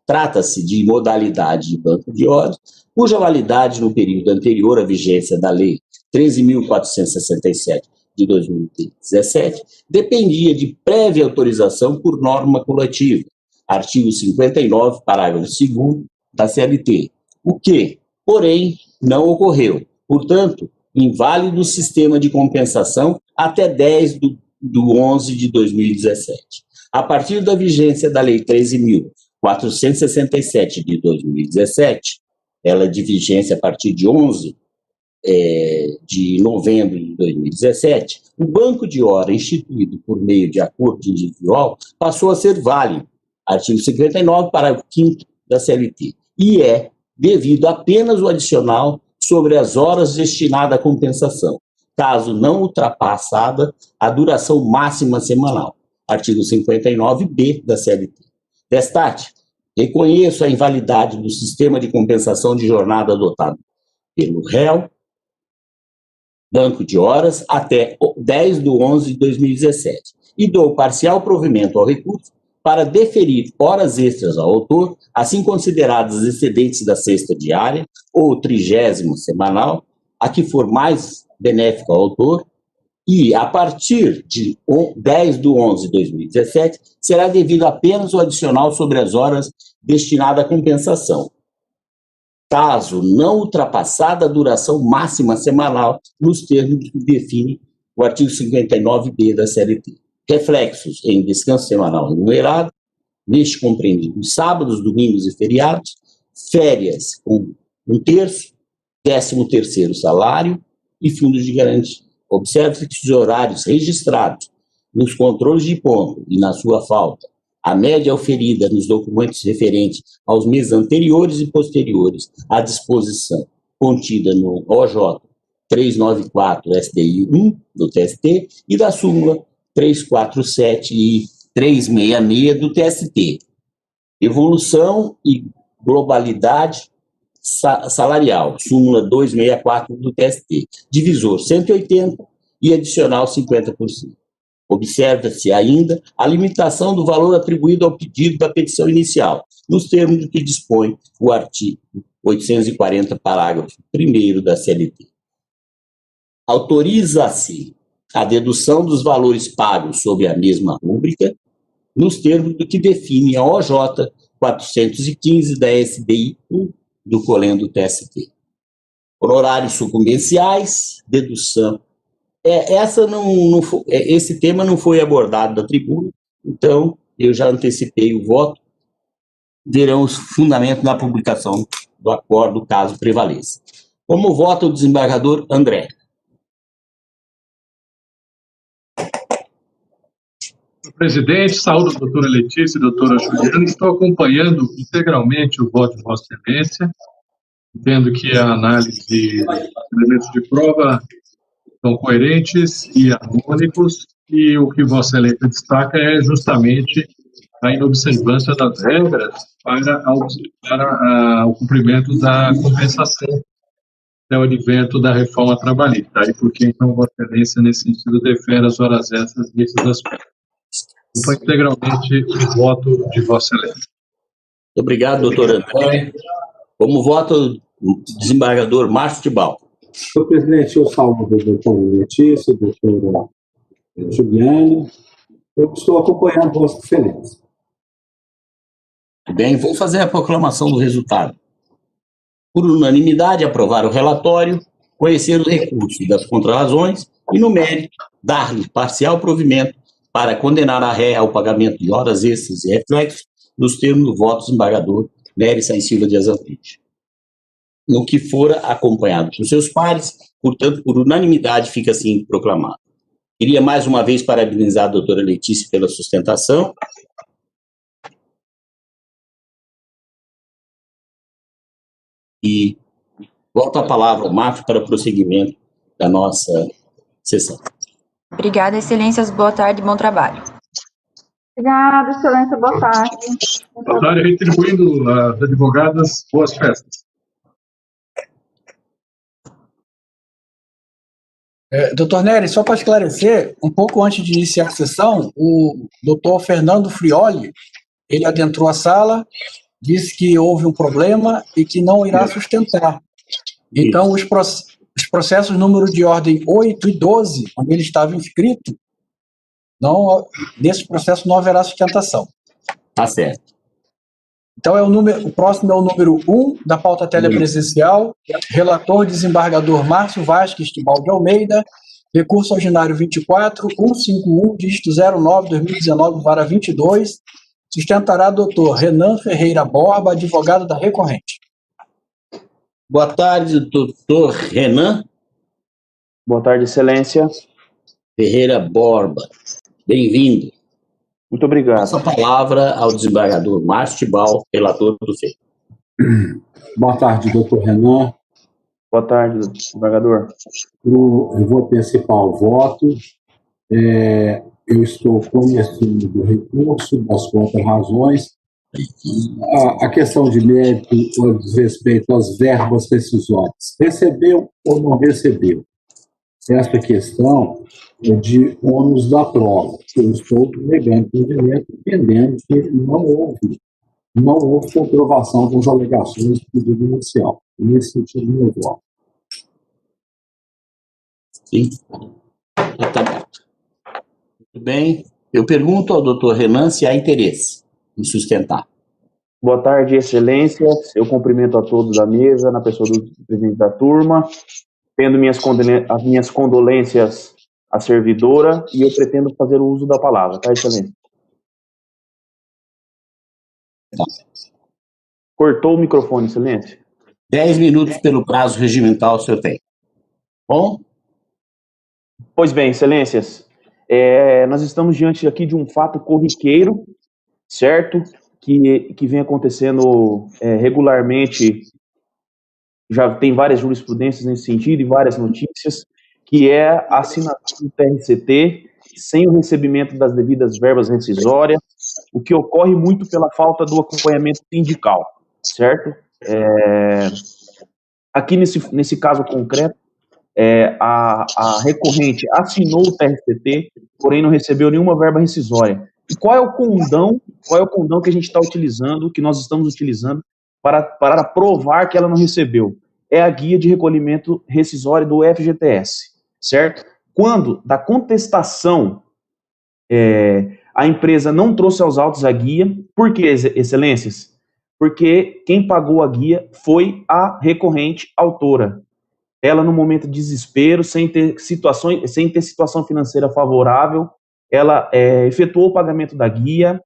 trata-se de modalidade de banco de horas, cuja validade no período anterior à vigência da Lei 13.467 de 2017 dependia de prévia autorização por norma coletiva, artigo 59, parágrafo 2º da CLT, o que, porém, não ocorreu. Portanto, inválido o sistema de compensação até 10/11/2017. A partir da vigência da Lei 13.467 de 2017, ela é de vigência a partir de 11 de novembro de 2017, o banco de hora instituído por meio de acordo individual passou a ser válido, artigo 59, parágrafo 5º da CLT, e é devido apenas o adicional sobre as horas destinadas à compensação, caso não ultrapassada a duração máxima semanal, artigo 59b da CLT. Destaque, reconheço a invalidade do sistema de compensação de jornada adotado pelo réu, banco de horas, até 10/11/2017, e dou parcial provimento ao recurso para deferir horas extras ao autor, assim consideradas excedentes da sexta diária ou 30ª semanal, a que for mais benéfico ao autor, e, a partir de 10/11/2017, será devido apenas o adicional sobre as horas destinadas à compensação, caso não ultrapassada a duração máxima semanal, nos termos que define o artigo 59b da CLT. Reflexos em descanso semanal remunerado, neste compreendido sábados, domingos e feriados, férias com 1/3, 13º salário e fundos de garantia. Observe que os horários registrados nos controles de ponto e na sua falta, a média oferida nos documentos referentes aos meses anteriores e posteriores à disposição contida no OJ 394 SDI 1 do TST e da súmula 347 e 366 do TST. Evolução e globalidade salarial, súmula 264 do TST, divisor 180 e adicional 50%. Observa-se ainda a limitação do valor atribuído ao pedido da petição inicial, nos termos do que dispõe o artigo 840, parágrafo 1º da CLT. Autoriza-se a dedução dos valores pagos sob a mesma rúbrica, nos termos do que define a OJ 415 da SDI 1 do Colém do TST. Honorários sucumbenciais, dedução. Esse tema não foi abordado na tribuna, então eu já antecipei o voto, verão os fundamentos na publicação do acordo, caso prevaleça. Como vota o desembargador André? Presidente, saúdo a doutora Letícia e a doutora Juliana. Estou acompanhando integralmente o voto de Vossa Excelência. Entendo que a análise de elementos de prova são coerentes e harmônicos, e o que Vossa Excelência destaca é justamente a inobservância das regras para o cumprimento da compensação até o advento da reforma trabalhista. Aí porque, então, Vossa Excelência, nesse sentido, defere as horas extras desses aspectos. Foi integralmente o voto de Vossa Excelência. Muito obrigado, doutor André. Como vota o desembargador Márcio Tibau? Senhor presidente, eu saúdo a doutora Letícia, a doutora Juliana. Eu estou acompanhando Vossa Excelência. Bem, vou fazer a proclamação do resultado. Por unanimidade, aprovar o relatório, conhecer os recursos das contrarrazões e, no mérito, dar-lhe parcial provimento para condenar a ré ao pagamento de horas extras e reflexos nos termos do voto do desembargador Nery Sainz Silva de Azamplide. No que fora acompanhado por seus pares, portanto, por unanimidade, fica assim proclamado. Queria mais uma vez parabenizar a doutora Letícia pela sustentação. E volto a palavra ao Márcio para o prosseguimento da nossa sessão. Obrigada, excelências. Boa tarde, bom trabalho. Obrigada, excelência. Boa tarde. Boa tarde, retribuindo às advogadas, boas festas. Doutor Nery, só para esclarecer, um pouco antes de iniciar a sessão, o doutor Fernando Frioli, ele adentrou a sala, disse que houve um problema e que não irá sustentar. Então, os processos número de ordem 8 e 12, onde ele estava inscrito, nesse processo não haverá sustentação. Tá certo. Então, o próximo é o número 1 da pauta telepresencial, relator desembargador Márcio Vasques Tibau de Almeida, recurso ordinário 24.151, dígito 09/2019, vara 22, sustentará doutor Renan Ferreira Borba, advogado da recorrente. Boa tarde, doutor Renan. Boa tarde, excelência. Ferreira Borba. Bem-vindo. Muito obrigado. Passo a palavra ao desembargador Márcio Tibau, relator do feito. Boa tarde, doutor Renan. Boa tarde, desembargador. Eu vou antecipar o voto. Eu estou conhecendo do recurso, das contrarrazões. A questão de mérito diz respeito às verbas rescisórias. Recebeu ou não recebeu? Esta questão é de ônus da prova. Eu estou negando o provimento, entendendo que não houve comprovação das alegações do pedido inicial. Nesse sentido, meu voto. Sim. Tá bom. Muito bem. Eu pergunto ao doutor Renan se há interesse em sustentar. Boa tarde, excelências. Eu cumprimento a todos da mesa, na pessoa do presidente da turma, tendo as minhas condolências à servidora, e eu pretendo fazer o uso da palavra, tá, excelência? Tá. Cortou o microfone, excelência. 10 minutos pelo prazo regimental, o senhor tem. Bom? Pois bem, excelências, nós estamos diante aqui de um fato corriqueiro, certo? Que vem acontecendo regularmente, já tem várias jurisprudências nesse sentido e várias notícias, que é a assinatura do TRCT sem o recebimento das devidas verbas rescisórias, o que ocorre muito pela falta do acompanhamento sindical, certo? Aqui nesse caso concreto, a recorrente assinou o TRCT, porém não recebeu nenhuma verba rescisória. E qual é o condão que a gente está utilizando, que nós estamos utilizando para provar que ela não recebeu? É a guia de recolhimento rescisório do FGTS, certo? Quando da contestação a empresa não trouxe aos autos a guia, por quê, excelências? Porque quem pagou a guia foi a recorrente autora. Ela, no momento de desespero, sem ter situação financeira favorável, ela efetuou o pagamento da guia,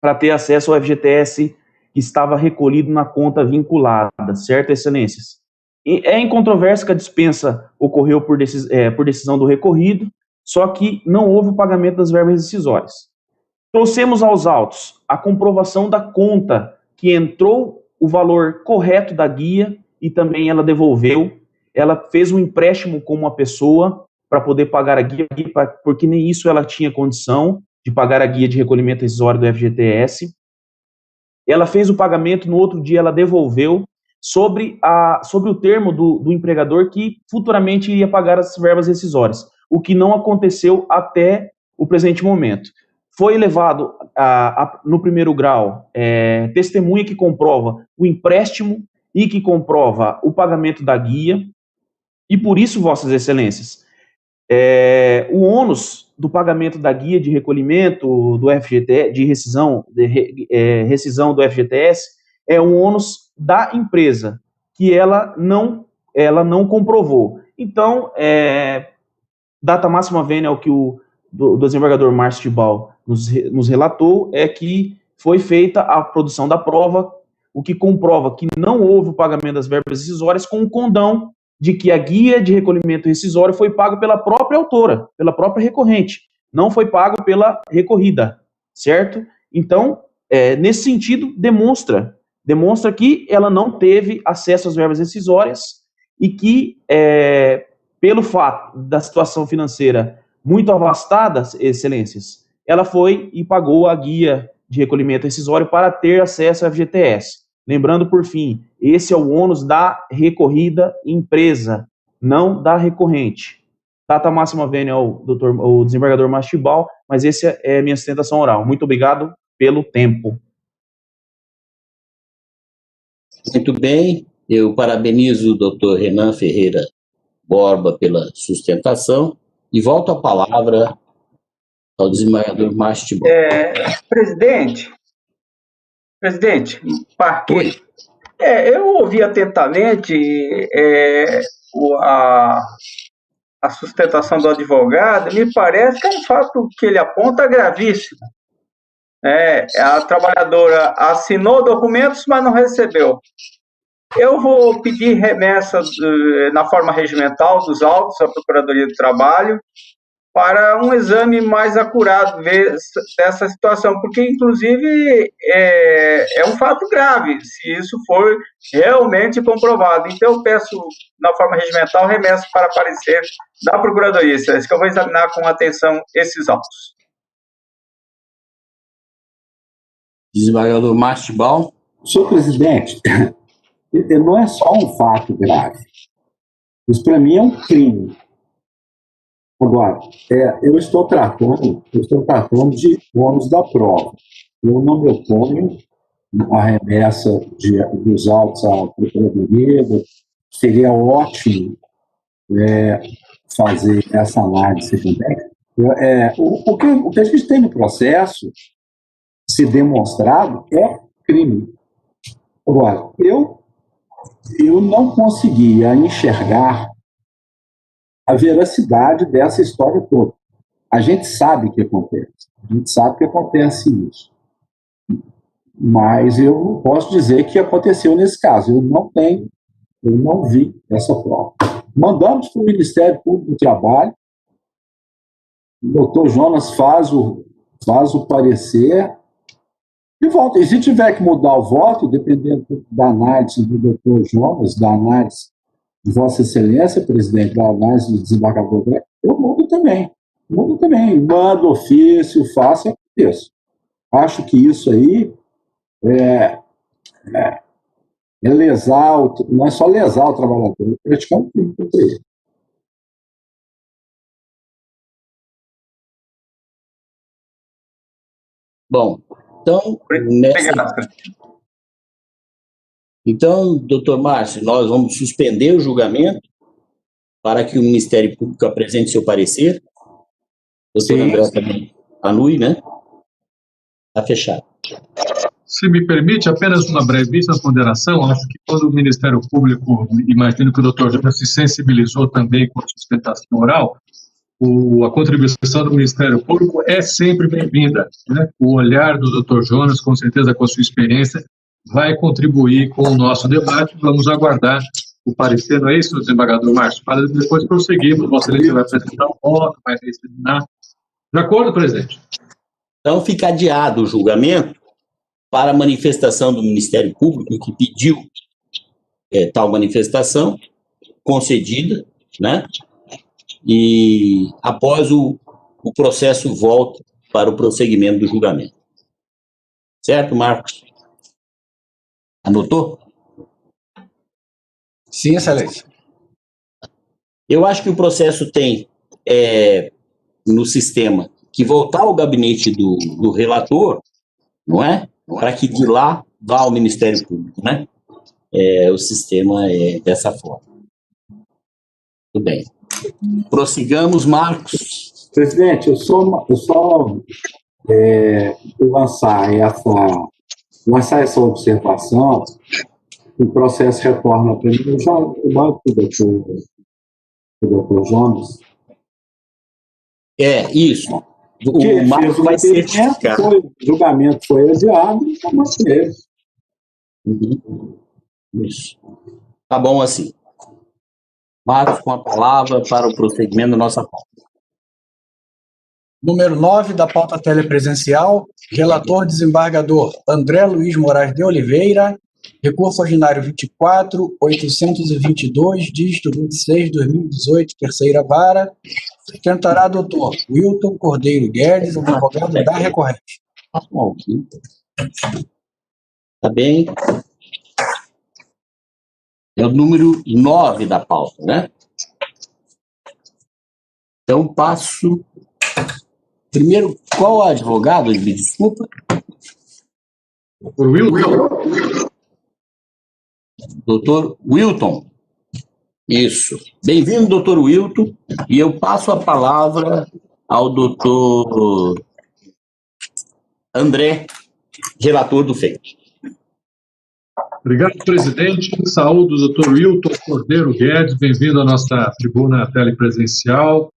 para ter acesso ao FGTS que estava recolhido na conta vinculada, certo, excelências? E é incontroverso que a dispensa ocorreu por decisão do recorrido, só que não houve o pagamento das verbas rescisórias. Trouxemos aos autos a comprovação da conta que entrou o valor correto da guia e também ela devolveu. Ela fez um empréstimo com uma pessoa para poder pagar a guia, porque nem isso ela tinha condição de pagar a guia de recolhimento rescisório do FGTS. Ela fez o pagamento, no outro dia ela devolveu, sobre o termo do empregador que futuramente iria pagar as verbas rescisórias, o que não aconteceu até o presente momento. Foi levado no primeiro grau testemunha que comprova o empréstimo e que comprova o pagamento da guia, e por isso, vossas excelências, o ônus do pagamento da guia de recolhimento do FGTS, de rescisão do FGTS, é um ônus da empresa, que ela não comprovou. Então, data máxima vênia ao que o desembargador Márcio Tibau nos relatou, é que foi feita a produção da prova, o que comprova que não houve o pagamento das verbas rescisórias com o condão de que a guia de recolhimento rescisório foi paga pela própria autora, pela própria recorrente, não foi pago pela recorrida, certo? Então, nesse sentido, demonstra que ela não teve acesso às verbas rescisórias e que, pelo fato da situação financeira muito avastada, excelências, ela foi e pagou a guia de recolhimento rescisório para ter acesso ao FGTS. Lembrando, por fim, esse é o ônus da recorrida empresa, não da recorrente. Data máxima vênia ao desembargador Márcio Tibau, mas essa é a minha sustentação oral. Muito obrigado pelo tempo. Muito bem, eu parabenizo o doutor Renan Ferreira Borba pela sustentação e volto a palavra ao desembargador Márcio Tibau. Presidente, Parque, eu ouvi atentamente a sustentação do advogado, me parece que é um fato que ele aponta gravíssimo. A trabalhadora assinou documentos, mas não recebeu. Eu vou pedir remessa na forma regimental dos autos à Procuradoria do Trabalho para um exame mais acurado dessa situação, porque, inclusive, é um fato grave, se isso for realmente comprovado. Então, eu peço, na forma regimental, remessa para parecer da Procuradoria, que eu vou examinar com atenção esses autos. Desembargador Márcio Tibau. Senhor presidente, não é só um fato grave. Isso, para mim, é um crime. Agora, eu estou tratando de ônus da prova. Eu não me oponho à remessa dos autos à Procuradoria. Seria ótimo fazer essa análise também. O que a gente tem no processo, se demonstrado, é crime. Agora, eu não conseguia enxergar a veracidade dessa história toda. A gente sabe que acontece isso. Mas eu não posso dizer que aconteceu nesse caso. Eu não vi essa prova. Mandamos para o Ministério Público do Trabalho, o doutor Jonas faz o parecer e volta. E se tiver que mudar o voto, dependendo da análise do doutor Jonas, da análise de Vossa Excelência, presidente, da análise do desembargador, eu mudo também. Mando ofício, faço e aconteço. Acho que isso aí é lesar, não é só lesar o trabalhador, é praticar um crime contra ele. Bom, então, doutor Márcio, nós vamos suspender o julgamento para que o Ministério Público apresente seu parecer. Doutor André também anule, né? Está fechado. Se me permite, apenas uma brevíssima ponderação. Acho que quando o Ministério Público, imagino que o doutor já se sensibilizou também com a sustentação oral, a contribuição do Ministério Público é sempre bem-vinda, né? O olhar do Dr. Jonas, com certeza com a sua experiência, vai contribuir com o nosso debate. Vamos aguardar o parecer, não é isso, desembargador Márcio? Para depois prosseguirmos. Vossa Excelência vai apresentar o voto, vai reexaminar. De acordo, presidente? Então, fica adiado o julgamento para a manifestação do Ministério Público, que pediu tal manifestação, concedida, né? E após o processo volta para o prosseguimento do julgamento. Certo, Marcos? Anotou? Sim, Excelência. Eu acho que o processo tem no sistema que voltar ao gabinete do relator, não é? Para que de lá vá ao Ministério Público, né? O sistema é dessa forma. Tudo bem. Prossigamos, Marcos. Presidente, eu só lançar essa observação, o processo retorna para mim. Eu já mando para o Dr. Jonas. Isso. O Marcos vai certificar. O julgamento foi adiado, então manteve. Isso. Tá bom assim. Marcos, com a palavra para o prosseguimento da nossa pauta. Número 9 da pauta telepresencial, relator desembargador André Luiz Moraes de Oliveira, recurso ordinário 24.822, dígito 26/2018, terceira vara, sustentará doutor Wilton Cordeiro Guedes, advogado da recorrente. Tá bem. É o número 9 da pauta, né? Então, passo... Primeiro, qual advogado? Me desculpa. Doutor Wilton. Doutor Wilton. Isso. Bem-vindo, doutor Wilton. E eu passo a palavra ao doutor André, relator do feito. Obrigado, presidente. Saúdo o doutor Wilton Cordeiro Guedes. Bem-vindo à nossa tribuna telepresencial.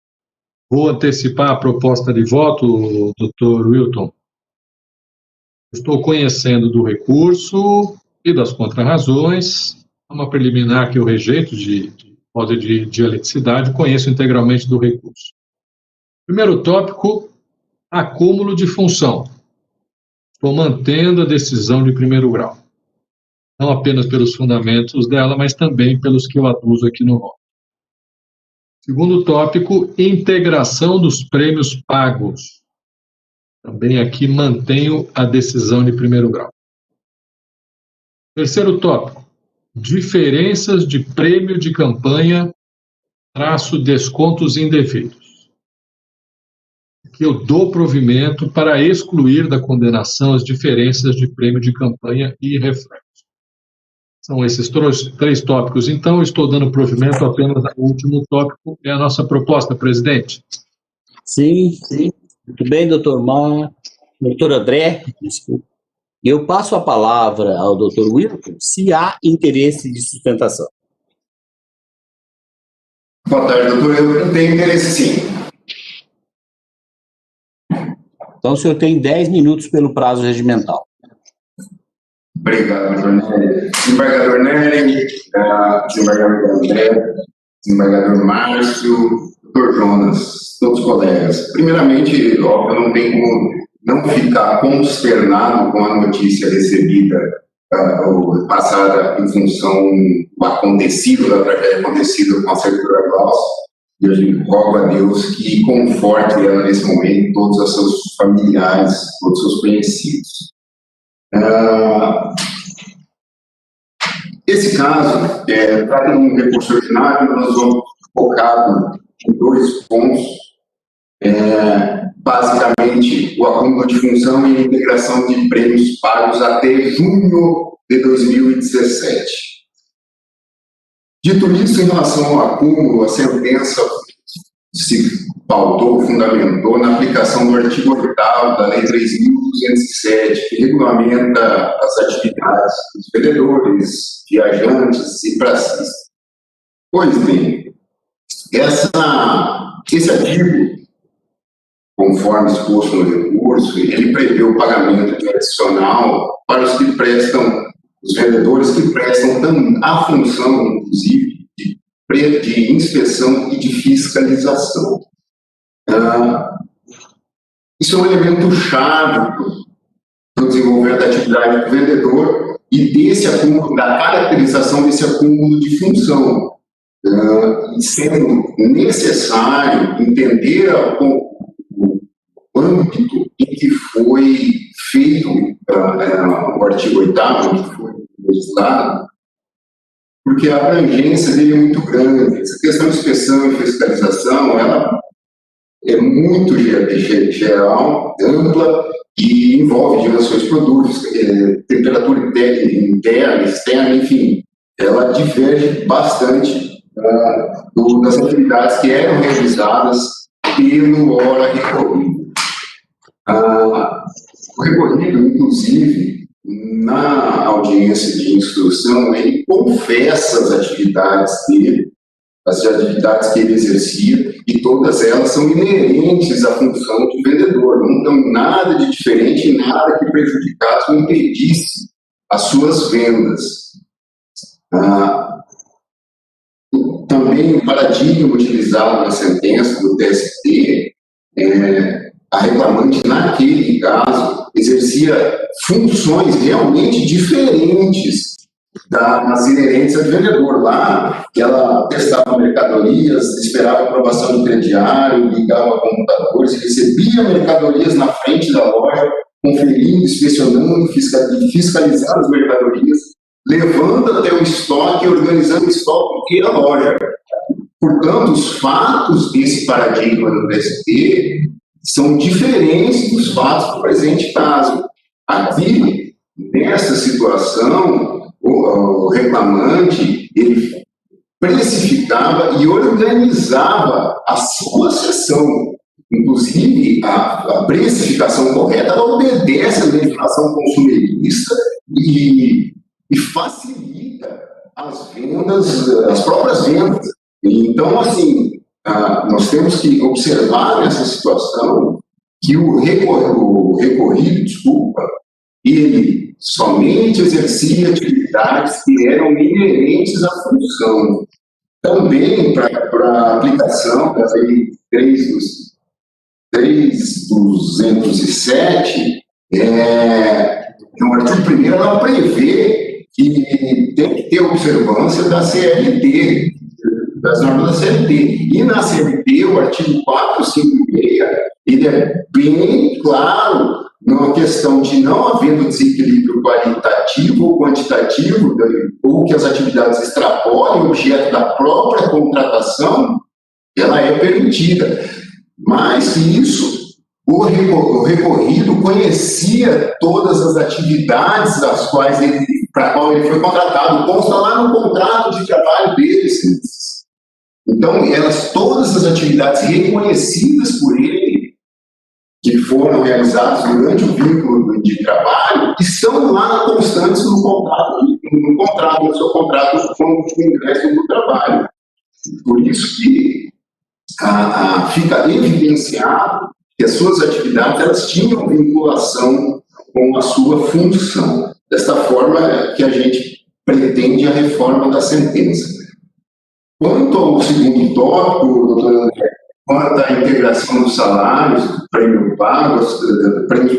Vou antecipar a proposta de voto, doutor Wilton. Estou conhecendo do recurso e das contrarrazões. Uma preliminar que eu rejeito de dialeticidade, conheço integralmente do recurso. Primeiro tópico, acúmulo de função. Estou mantendo a decisão de primeiro grau. Não apenas pelos fundamentos dela, mas também pelos que eu aduzo aqui no voto. Segundo tópico, integração dos prêmios pagos. Também aqui mantenho a decisão de primeiro grau. Terceiro tópico, diferenças de prêmio de campanha / descontos indevidos. Aqui eu dou provimento para excluir da condenação as diferenças de prêmio de campanha e reflexo. São esses três tópicos. Então, estou dando provimento apenas ao último tópico, é a nossa proposta, presidente. Sim, sim. Muito bem, doutor André, desculpa. Eu passo a palavra ao doutor Wilton, se há interesse de sustentação. Boa tarde, doutor. Eu tenho interesse, sim. Então, o senhor tem 10 minutos pelo prazo regimental. Obrigado, doutor Nery. Desembargador Nery, desembargador André, desembargador Márcio, doutor Jonas, todos os colegas. Primeiramente, óbvio, eu não tenho como não ficar consternado com a notícia recebida ou passada em função do acontecido, da tragédia acontecida com a servidora Glaucia. E eu rogo a Deus que conforte ela nesse momento, todos os seus familiares, todos os seus conhecidos. Esse caso trata de um recurso ordinário. Nós vamos focar em dois pontos, basicamente o acúmulo de função e a integração de prêmios pagos até junho de 2017. Dito isso, em relação ao acúmulo, a sentença se pautou, fundamentou na aplicação do artigo 8º da Lei 3.207, que regulamenta as atividades dos vendedores, viajantes e pracistas. Pois bem, essa Esse artigo, conforme exposto no recurso, ele prevê o pagamento de adicional para os que prestam, os vendedores que prestam a função, inclusive, de inspeção e de fiscalização. Isso é um elemento chave para o desenvolvimento da atividade do vendedor e desse acúmulo, da caracterização desse acúmulo de função, sendo necessário entender o âmbito em que foi feito o artigo 8º, que foi legislado, porque a abrangência dele é muito grande. Essa questão de inspeção e fiscalização, ela é muito geral, ampla, e envolve dimensões de produtos, temperatura interna, externa, enfim, ela diverge bastante das atividades que eram realizadas pelo ora recorrido. O recorrido, inclusive, na audiência de instrução, ele confessa as atividades dele, as atividades que ele exercia, e todas elas são inerentes à função do vendedor, não tem nada de diferente, nada que prejudicasse ou impedisse as suas vendas. Também o paradigma utilizado na sentença do TST, a reclamante, naquele caso, exercia funções realmente diferentes das inerentes ao vendedor. Lá, ela testava mercadorias, esperava aprovação do crediário, ligava computadores, recebia mercadorias na frente da loja, conferindo, inspecionando, fiscalizando as mercadorias, levando até o estoque e organizando o estoque da loja. Portanto, os fatos desse paradigma do TST são diferentes dos fatos do presente caso. Aqui, nessa situação, o reclamante, ele precificava e organizava a sua sessão. Inclusive, a precificação correta, ela obedece à legislação consumerista e facilita as vendas, as próprias vendas. Então, assim, nós temos que observar nessa situação que o recorrido, ele somente exercia atividades que eram inerentes à função. Também, para a aplicação da Lei 3.207, no artigo 1º, ela prevê que tem que ter observância da CLT, das normas da CLT. E na CLT, o artigo 456, ele é bem claro na questão de não havendo desequilíbrio qualitativo ou quantitativo, ou que as atividades extrapolem o objeto da própria contratação, ela é permitida. Mas isso, o recorrido conhecia todas as atividades para a qual ele foi contratado, consta lá no contrato de trabalho deles. Então, todas as atividades reconhecidas por ele, que foram realizadas durante o vínculo de trabalho, estão lá constantes no seu contrato com o ingresso do trabalho. Por isso que fica evidenciado que as suas atividades elas tinham vinculação com a sua função. Desta forma que a gente pretende a reforma da sentença. Quanto ao segundo tópico, doutor André, quanto à integração dos salários, prêmios pagos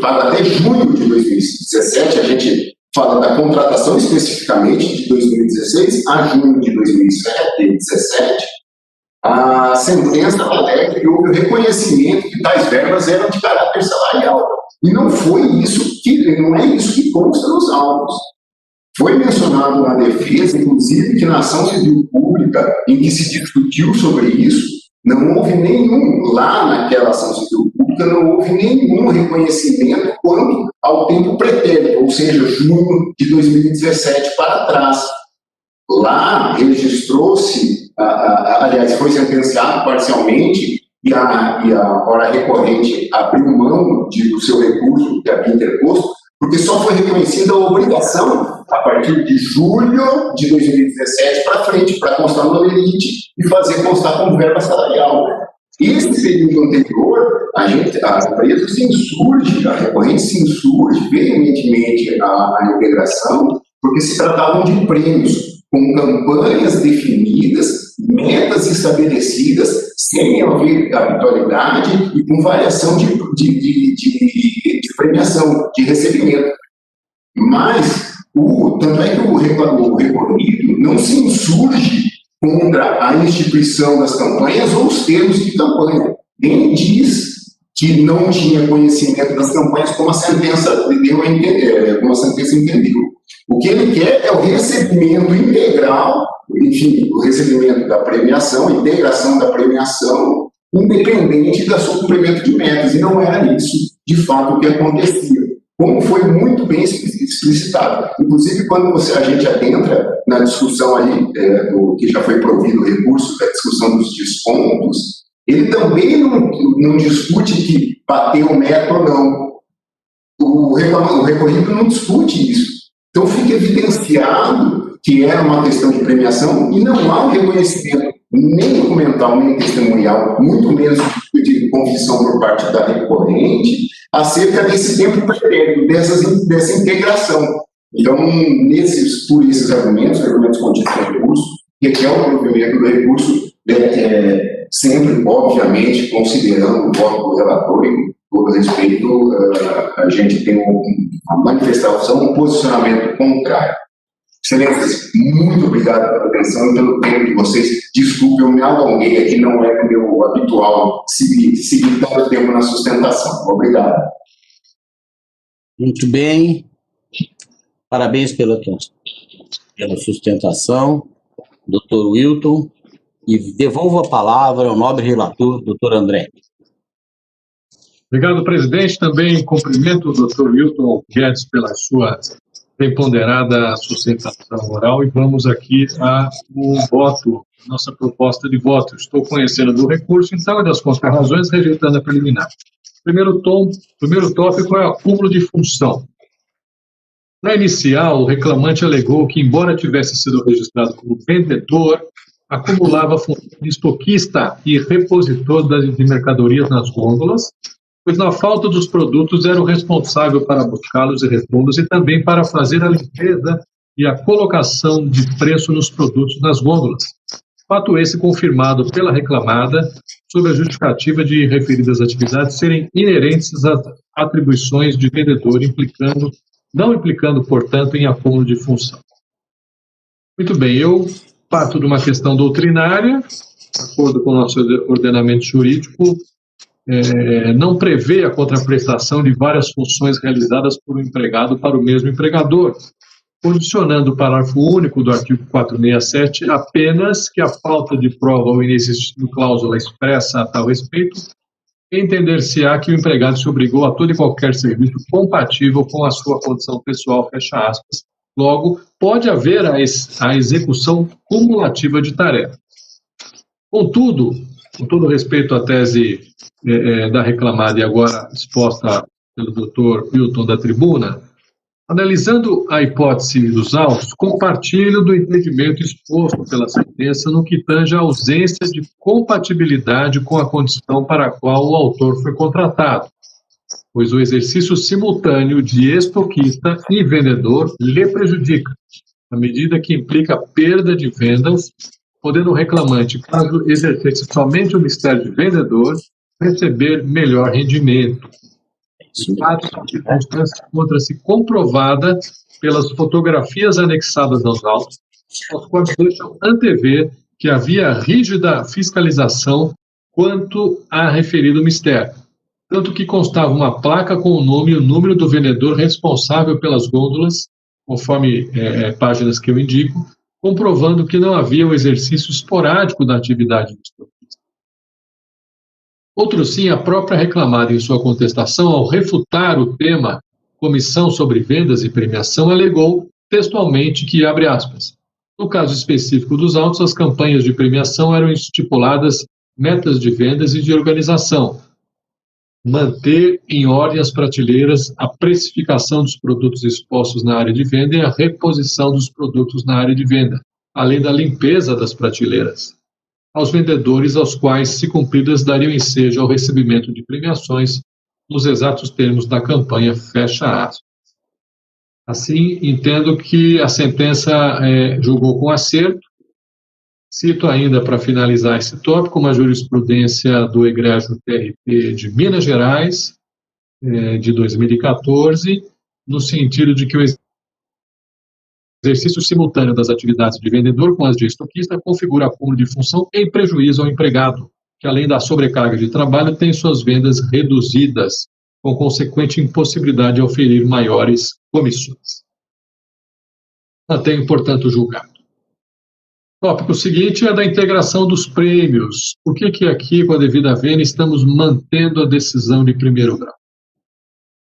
até junho de 2017, a gente fala da contratação especificamente de 2016 a junho de 2017, a sentença alega que houve o reconhecimento que tais verbas eram de caráter salarial. E não é isso que consta nos autos. Foi mencionado na defesa, inclusive, que na ação civil pública, em que se discutiu sobre isso, não houve lá naquela ação civil pública, não houve nenhum reconhecimento quanto ao tempo pretérito, ou seja, junho de 2017 para trás. Lá registrou-se, aliás, foi sentenciado parcialmente, e a hora recorrente abriu mão do seu recurso que havia interposto, porque só foi reconhecida a obrigação a partir de julho de 2017 para frente, para constar no limite e fazer constar como verba salarial. Esse período anterior, a empresa se insurge, a recorrente se insurge veementemente a integração, porque se tratavam de prêmios com campanhas definidas, metas estabelecidas, sem habitualidade e com variação de premiação, de recebimento. Mas, tanto é que o recorrido não se insurge contra a instituição das campanhas ou os termos de campanha. Nem diz que não tinha conhecimento das campanhas, como a sentença deu a entender, como a sentença entendeu. O que ele quer é o recebimento integral, enfim, o recebimento da premiação, a integração da premiação, independente do seu cumprimento de metas. E não era isso, de fato, o que acontecia. Como foi muito bem explicitado. Inclusive, quando a gente adentra na discussão ali, do que já foi provido o recurso da discussão dos descontos, ele também não discute que bateu meta ou não. O recorrido não discute isso. Então, fica evidenciado que era uma questão de premiação e não há um reconhecimento nem documental, nem testemunhal, muito menos de confissão por parte da recorrente, acerca desse tempo pretérito, dessa integração. Então, por esses argumentos contidos no recurso, que é o provimento do recurso, sempre, obviamente, considerando o voto do relator e com todo respeito, a gente tem uma manifestação, um posicionamento contrário. Excelências, muito obrigado pela atenção e pelo tempo de vocês. Desculpe, eu me alonguei aqui, não é o meu habitual seguir tanto tempo na sustentação. Obrigado. Muito bem. Parabéns pela sustentação, doutor Wilton. E devolvo a palavra ao nobre relator, doutor André. Obrigado, presidente. Também cumprimento o doutor Wilton Guedes pela sua bem ponderada sustentação oral e vamos aqui ao voto, nossa proposta de voto. Estou conhecendo do recurso, então, e das contrarrazões, rejeitando a preliminar. Primeiro tópico é o acúmulo de função. Na inicial, o reclamante alegou que, embora tivesse sido registrado como vendedor, acumulava função de estoquista e repositor de mercadorias nas gôndolas, pois na falta dos produtos era o responsável para buscá-los e repô-los e também para fazer a limpeza e a colocação de preço nos produtos nas gôndolas. Fato esse confirmado pela reclamada sob a justificativa de referidas atividades serem inerentes às atribuições de vendedor, não implicando, portanto, em acúmulo de função. Muito bem, eu parto de uma questão doutrinária, de acordo com o nosso ordenamento jurídico, não prevê a contraprestação de várias funções realizadas por um empregado para o mesmo empregador, condicionando o parágrafo único do artigo 467 apenas que a falta de prova ou inexistindo cláusula expressa a tal respeito, entender-se-á que o empregado se obrigou a todo e qualquer serviço compatível com a sua condição pessoal, fecha aspas. Logo, pode haver a execução cumulativa de tarefa. Contudo, com todo respeito à tese da reclamada e agora exposta pelo Dr. Wilton da tribuna, analisando a hipótese dos autos, compartilho do entendimento exposto pela sentença no que tange a ausência de compatibilidade com a condição para a qual o autor foi contratado, pois o exercício simultâneo de estoquista e vendedor lhe prejudica, à medida que implica perda de vendas, podendo o reclamante, caso exercesse somente o mistério de vendedor, receber melhor rendimento. A circunstância encontra-se comprovada pelas fotografias anexadas aos autos, as quais deixam antever que havia rígida fiscalização quanto a referido mistério, tanto que constava uma placa com o nome e o número do vendedor responsável pelas gôndolas, conforme páginas que eu indico, comprovando que não havia o exercício esporádico da atividade do estoquista. Outro sim, a própria reclamada em sua contestação, ao refutar o tema Comissão sobre Vendas e Premiação, alegou textualmente que, abre aspas, no caso específico dos autos, as campanhas de premiação eram estipuladas metas de vendas e de organização, manter em ordem as prateleiras, a precificação dos produtos expostos na área de venda e a reposição dos produtos na área de venda, além da limpeza das prateleiras. aos vendedores aos quais, se cumpridas, dariam ensejo ao recebimento de premiações nos exatos termos da campanha, fecha aspas. Assim, entendo que a sentença julgou com acerto. Cito ainda, para finalizar esse tópico, uma jurisprudência do egrégio TRT de Minas Gerais, de 2014, no sentido de que o exercício simultâneo das atividades de vendedor com as de estoquista configura acúmulo de função em prejuízo ao empregado, que além da sobrecarga de trabalho tem suas vendas reduzidas, com consequente impossibilidade de oferir maiores comissões. Mantenho, portanto, julgado. Tópico seguinte é da integração dos prêmios. Por que aqui, com a devida vênia, estamos mantendo a decisão de primeiro grau?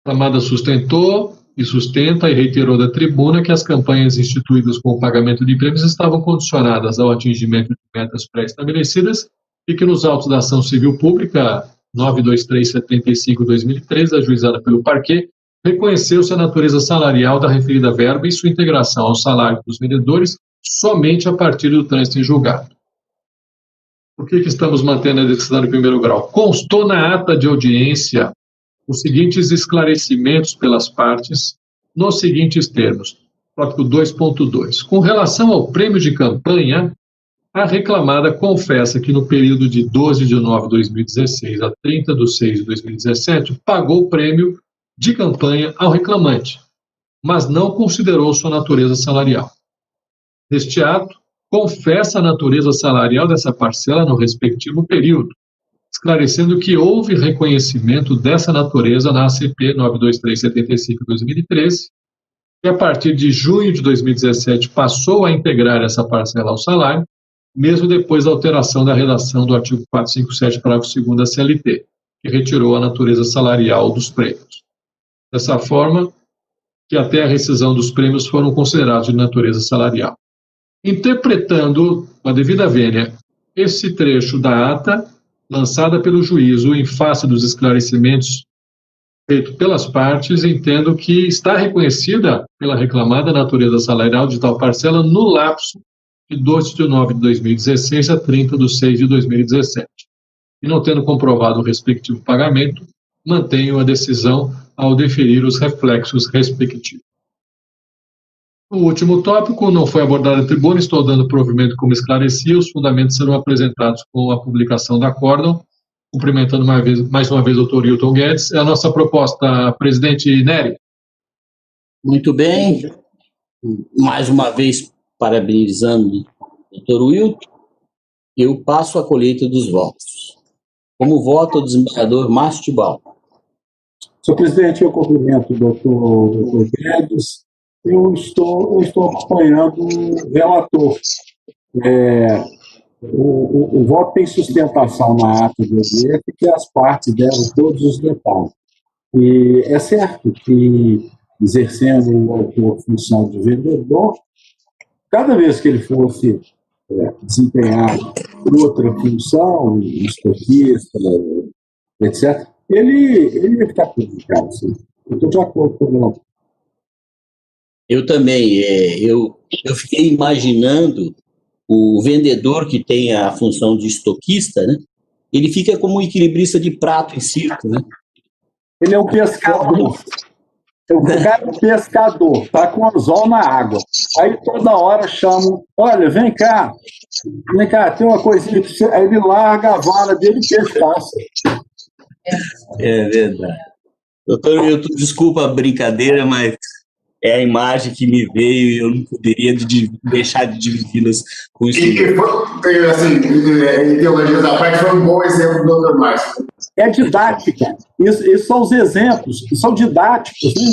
A reclamada sustentou e sustenta e reiterou da tribuna que as campanhas instituídas com o pagamento de prêmios estavam condicionadas ao atingimento de metas pré-estabelecidas e que nos autos da ação civil pública 92375/2013, ajuizada pelo Parquet, reconheceu-se a natureza salarial da referida verba e sua integração ao salário dos vendedores somente a partir do trânsito em julgado. Por que estamos mantendo a decisão de primeiro grau? Constou na ata de audiência os seguintes esclarecimentos pelas partes, nos seguintes termos. Tópico 2.2. Com relação ao prêmio de campanha, a reclamada confessa que no período de 12 de nove de 2016 a 30 de 6 de 2017 pagou o prêmio de campanha ao reclamante, mas não considerou sua natureza salarial. Neste ato, confessa a natureza salarial dessa parcela no respectivo período, esclarecendo que houve reconhecimento dessa natureza na ACP 92375/2013, que a partir de junho de 2017 passou a integrar essa parcela ao salário, mesmo depois da alteração da redação do artigo 457, parágrafo 2º da CLT, que retirou a natureza salarial dos prêmios. Dessa forma, que até a rescisão dos prêmios foram considerados de natureza salarial. Interpretando com a devida vênia esse trecho da ata, lançada pelo juízo em face dos esclarecimentos feitos pelas partes, entendo que está reconhecida pela reclamada a natureza salarial de tal parcela no lapso de 12 de nove de 2016 a 30 de 6 de 2017. E não tendo comprovado o respectivo pagamento, mantenho a decisão ao deferir os reflexos respectivos. O último tópico não foi abordado na tribuna, estou dando provimento como esclareci, os fundamentos serão apresentados com a publicação da acórdão, cumprimentando mais uma vez o doutor Hilton Guedes. É a nossa proposta, presidente Nery. Muito bem, mais uma vez parabenizando o doutor Wilton, eu passo a colheita dos votos. Como vota o desembargador Márcio Tibau? Senhor presidente, eu cumprimento o doutor Guedes. Eu estou acompanhando o relator. O voto tem sustentação na ata do objeto que as partes deram todos os detalhes. E é certo que, exercendo o autor função de vendedor, cada vez que ele fosse desempenhar outra função, estoquista, etc., ele ia ficar prejudicado. Eu estou de acordo com o relator. Eu também. Eu fiquei imaginando o vendedor que tem a função de estoquista, né? Ele fica como um equilibrista de prato em circo, né? Ele é um pescador. O cara é um pescador, tá com anzol na água. Aí toda hora chamam, olha, vem cá, tem uma coisinha pra você. Aí ele larga a vara dele e pescaça. É verdade. Doutor Milton, desculpa a brincadeira, mas é a imagem que me veio e eu não poderia deixar de dividi-las com isso. Assim, em teologia da parte, foi um bom exemplo do doutor Márcio. É didática. Esses são os exemplos, são didáticos. Né?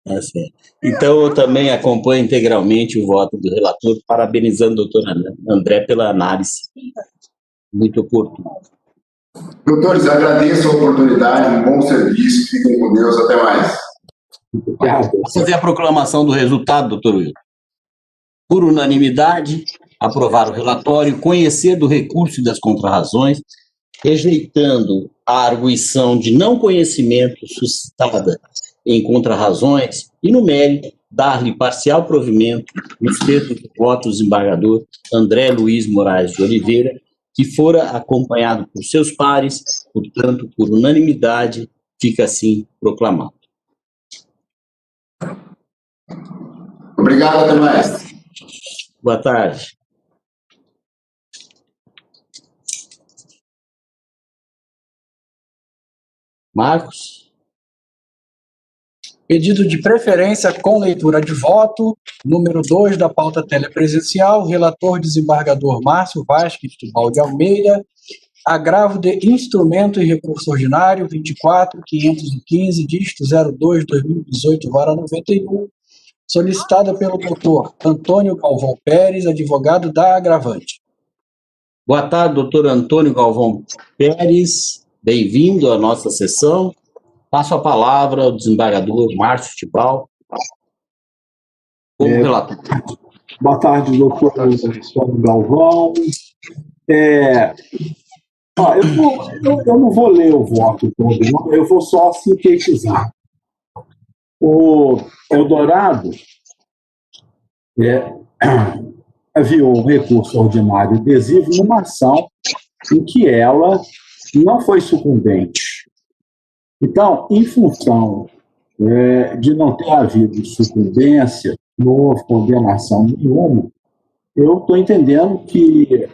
Tá certo. Então, eu também acompanho integralmente o voto do relator, parabenizando o doutor André pela análise muito oportuna. Doutores, agradeço a oportunidade, um bom serviço, fiquem com Deus, até mais. Vou fazer a proclamação do resultado, doutor Wilton. Por unanimidade, aprovar o relatório, conhecer do recurso e das contrarrazões, rejeitando a arguição de não conhecimento suscitada em contrarrazões e, no mérito, dar-lhe parcial provimento nos termos do voto do desembargador André Luiz Moraes de Oliveira, que fora acompanhado por seus pares, portanto, por unanimidade, fica assim proclamado. Obrigado, até mais. Boa tarde. Marcos? Pedido de preferência com leitura de voto, número 2 da pauta telepresencial, relator desembargador Márcio Vasques Tubal de Almeida, agravo de instrumento e recurso ordinário 24.515, dígito 02/2018, vara 91, solicitada pelo doutor Antônio Galvão Pérez, advogado da agravante. Boa tarde, doutor Antônio Galvão Pérez. Bem-vindo à nossa sessão. Passo a palavra ao desembargador Márcio Tibal, como relator. Boa tarde, doutor Antônio Galvão. Eu não vou ler o voto todo, não, eu vou só sintetizar. O Eldorado aviou um recurso ordinário adesivo numa ação em que ela não foi sucumbente. Então, em função de não ter havido sucumbência, não houve condenação nenhuma, eu estou entendendo que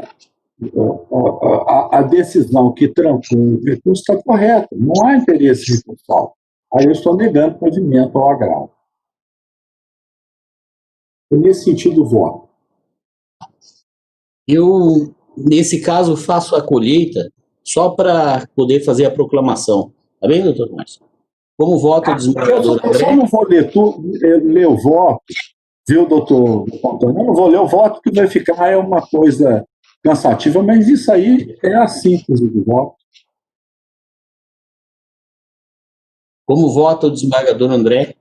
a decisão que trancou o recurso está correta, não há interesse recursal. Aí eu estou negando provimento ao agravo. Nesse sentido, voto. Eu, nesse caso, faço a colheita só para poder fazer a proclamação. Tá bem, doutor Márcio? Como voto o desembargador Eu só não vou ler ler o voto, viu, doutor Antônio? Eu não vou ler o voto, porque vai ficar uma coisa cansativa, mas isso aí é a síntese do voto. Como vota o desembargador André?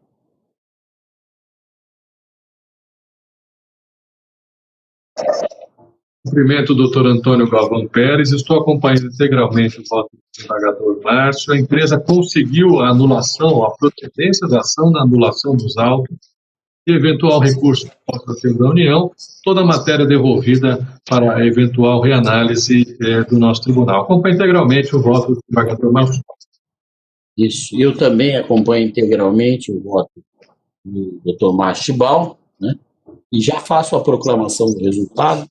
Cumprimento o doutor Antônio Galvão Pérez, estou acompanhando integralmente o voto do desembargador Márcio. A empresa conseguiu a anulação, a procedência da ação na anulação dos autos e eventual recurso que possa ter da União, toda a matéria devolvida para a eventual reanálise do nosso tribunal. Acompanho integralmente o voto do desembargador Márcio. Isso. Eu também acompanho integralmente o voto do doutor Márcio Tibal, né? E já faço a proclamação do resultado.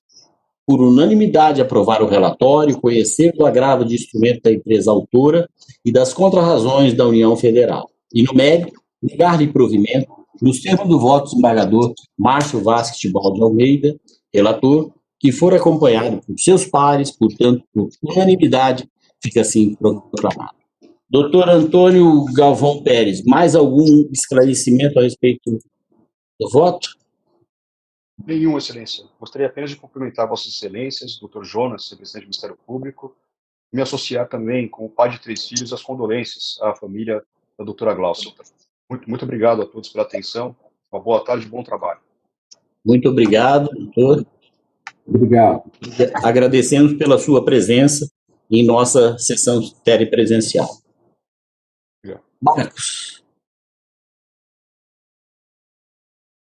Por unanimidade, aprovar o relatório, conhecer do agravo de instrumento da empresa autora e das contrarrazões da União Federal. E, no mérito, negar-lhe provimento, nos termos do voto do desembargador Márcio Vasques Tibal de Almeida, relator, que for acompanhado por seus pares, portanto, por unanimidade, fica assim proclamado. Doutor Antônio Galvão Pérez, mais algum esclarecimento a respeito do voto? Nenhum, Excelência. Gostaria apenas de cumprimentar Vossas Excelências, Dr. Jonas, representante do Ministério Público, e me associar também, como pai de 3 filhos, às condolências à família da doutora Glaucia. Muito obrigado a todos pela atenção. Uma boa tarde e bom trabalho. Muito obrigado, doutor. Obrigado. Agradecemos pela sua presença em nossa sessão telepresencial. Marcos.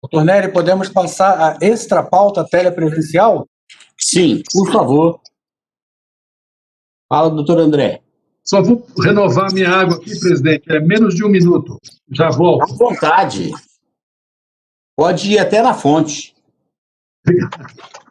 Doutor Nery, podemos passar a extra pauta telepresencial? Sim, por favor. Fala, doutor André. Só vou renovar minha água aqui, presidente. É menos de 1 minuto. Já volto. À vontade. Pode ir até na fonte. Obrigado.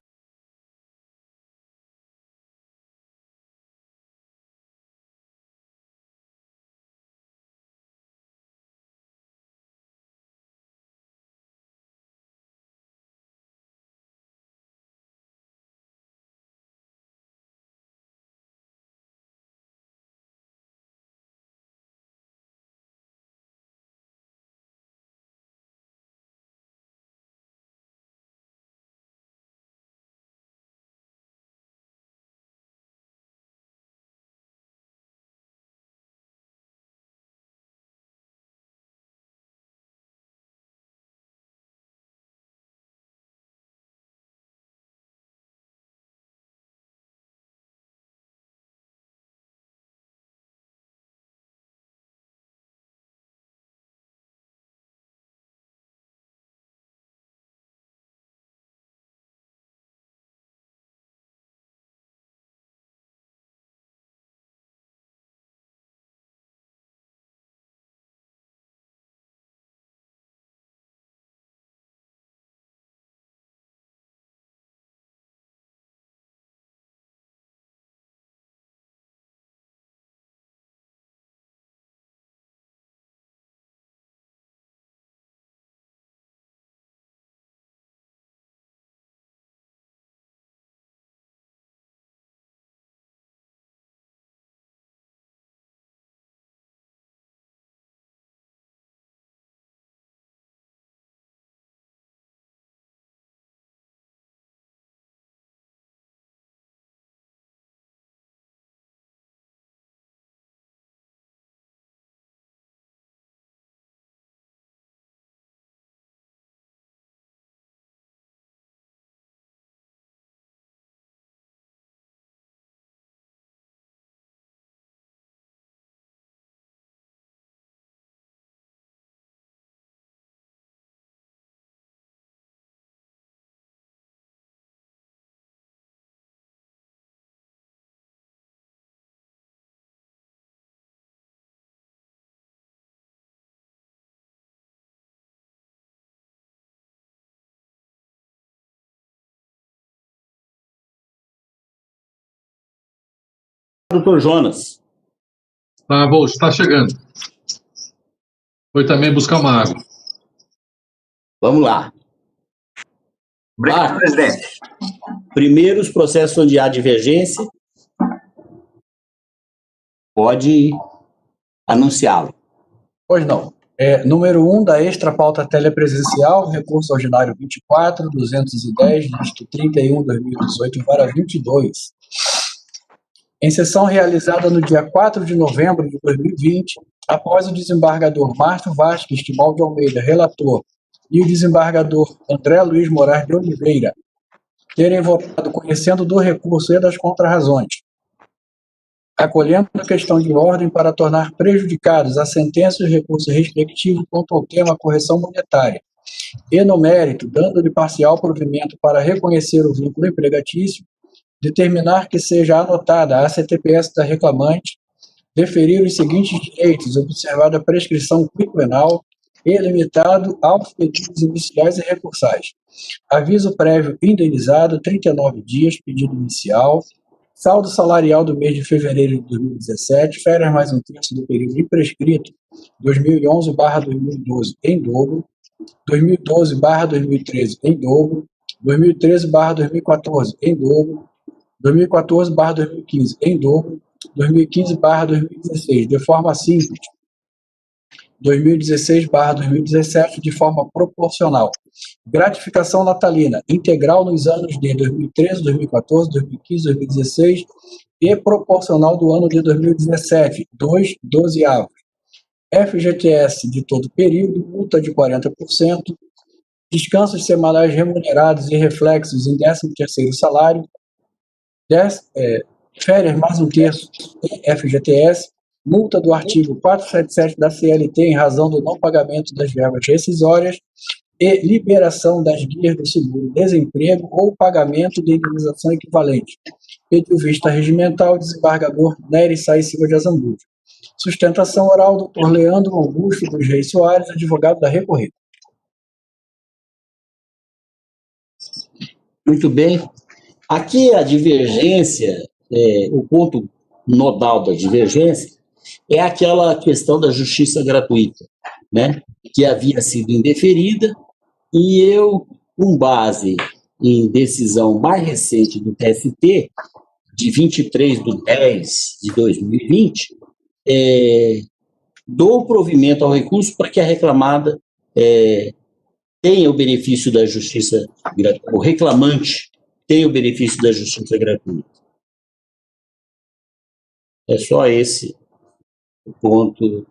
doutor Jonas. Tá, Bolso, está chegando. Foi também buscar uma água. Vamos lá. Obrigado, presidente. Primeiro, os processos onde há divergência. Pode anunciá-lo. Pois não. Número 1 da extra pauta telepresencial, recurso ordinário 24, 210, dígito 31, 2018, vara 22. Em sessão realizada no dia 4 de novembro de 2020, após o desembargador Márcio Vasques Tibal de Almeida, relator, e o desembargador André Luiz Moraes de Oliveira terem votado conhecendo do recurso e das contrarrazões, acolhendo a questão de ordem para tornar prejudicados a sentença e o recurso respectivo quanto ao tema correção monetária, e no mérito, dando-lhe parcial provimento para reconhecer o vínculo empregatício, determinar que seja anotada a CTPS da reclamante, deferir os seguintes direitos, observada a prescrição quinquenal e limitado aos pedidos iniciais e recursais. Aviso prévio indenizado, 39 dias, pedido inicial, saldo salarial do mês de fevereiro de 2017, férias mais um terço do período imprescrito, 2011/2012 em dobro, 2012/2013 em dobro, 2013/2014 em dobro, 2014/2015 em dobro, 2015/2016 de forma simples, 2016/2017 de forma proporcional. Gratificação natalina integral nos anos de 2013, 2014, 2015, 2016 e proporcional do ano de 2017, 2/12. FGTS de todo período, multa de 40%, descansos semanais remunerados e reflexos em 13º salário, férias mais um terço em FGTS, multa do artigo 477 da CLT em razão do não pagamento das verbas rescisórias e liberação das guias do seguro-desemprego ou pagamento de indenização equivalente. Pediu vista regimental, desembargador Nery Sais Silva de Azambuja. Sustentação oral, doutor Leandro Augusto dos Reis Soares, advogado da recorrida. Muito bem. Aqui a divergência, o ponto nodal da divergência é aquela questão da justiça gratuita, né, que havia sido indeferida, e eu, com base em decisão mais recente do TST, de 23/10/2020, dou provimento ao recurso para que a reclamada tenha o benefício da justiça gratuita, o reclamante tenha o benefício da justiça gratuita. É só esse o ponto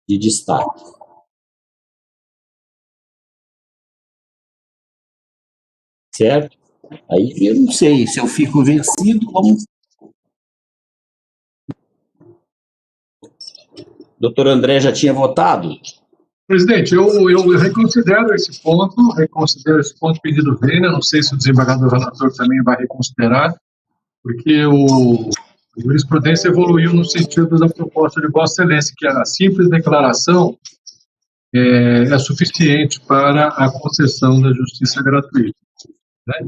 de destaque. Certo? Aí eu não sei se eu fico vencido, vamos... Doutor André já tinha votado? Presidente, eu reconsidero esse ponto pedido vênia, não sei se o desembargador relator também vai reconsiderar, porque a jurisprudência evoluiu no sentido da proposta de Vossa Excelência, que a simples declaração é suficiente para a concessão da justiça gratuita. Né? A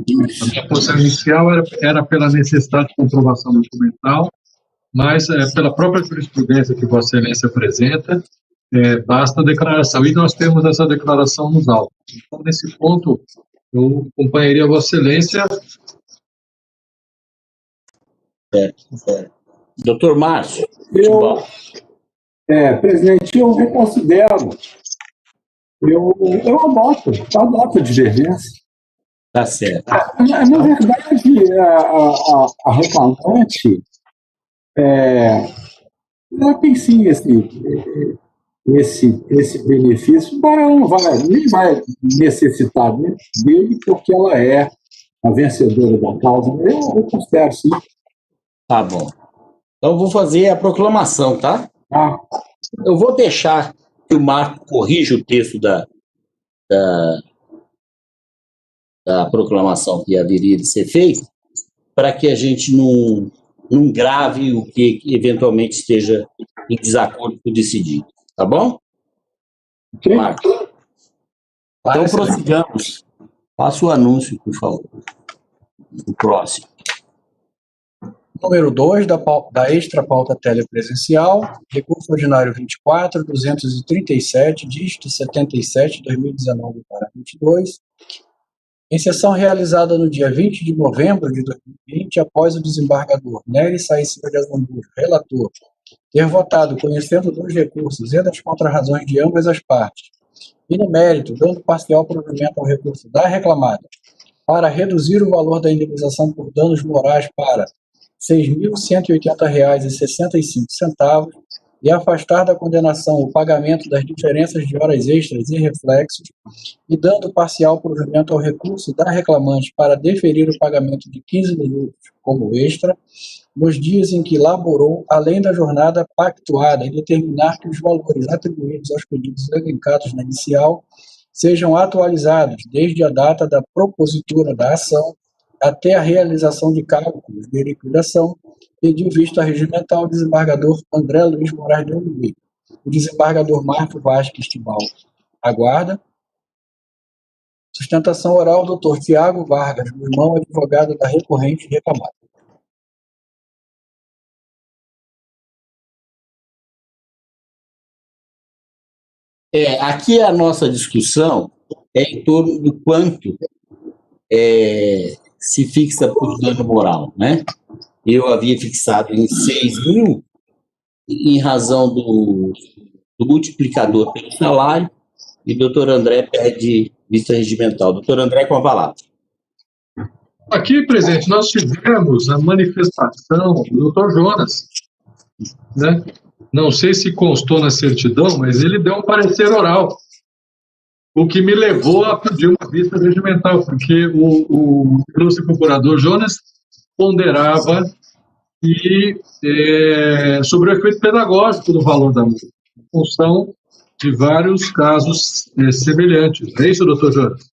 minha posição inicial era pela necessidade de comprovação documental, mas pela própria jurisprudência que Vossa Excelência apresenta, basta a declaração, e nós temos essa declaração nos autos. Então, nesse ponto, eu acompanharia Vossa Excelência. Doutor Márcio. Presidente, eu reconsidero. Eu adoto a divergência. Tá certo. Na verdade, a reclamante ela tem sim esse benefício, mas ela nem vai necessitar dele, porque ela é a vencedora da causa. Eu considero sim. Tá bom. Então, eu vou fazer a proclamação, tá? Eu vou deixar que o Marco corrija o texto da proclamação que haveria de ser feita, para que a gente não grave o que eventualmente esteja em desacordo com o decidido. Tá bom? Marco. Então, prossigamos. Faça o anúncio, por favor. O próximo. Número 2 da extra pauta telepresencial, recurso ordinário 24.237, dígito 77, 2019 para 22, em sessão realizada no dia 20 de novembro de 2020, após o desembargador Nery Saíciba de Azambuja, relator, ter votado conhecendo dos recursos e das contrarrazões de ambas as partes, e no mérito, dando parcial provimento ao recurso da reclamada, para reduzir o valor da indenização por danos morais para R$ 6.180,65 e afastar da condenação o pagamento das diferenças de horas extras e reflexos e dando parcial provimento ao recurso da reclamante para deferir o pagamento de 15 minutos como extra nos dias em que laborou, além da jornada pactuada, e determinar que os valores atribuídos aos pedidos elencados na inicial sejam atualizados desde a data da propositura da ação até a realização de cálculos de liquidação, pediu vista regimental o desembargador André Luiz Moraes de Oliveira. O desembargador Márcio Vasques Tibal aguarda. Sustentação oral, doutor Tiago Vargas, meu irmão, advogado da recorrente reclamada. Aqui a nossa discussão é em torno do quanto se fixa por dano moral, né? Eu havia fixado em 6 mil, em razão do multiplicador pelo salário, e o doutor André pede vista regimental. Doutor André, com a palavra. Aqui, presidente, nós tivemos a manifestação do doutor Jonas, né? Não sei se constou na certidão, mas ele deu um parecer oral, o que me levou a pedir uma vista regimental, porque o ilustre procurador Jonas ponderava sobre o efeito pedagógico do valor da multa, em função de vários casos semelhantes. É isso, doutor Jonas?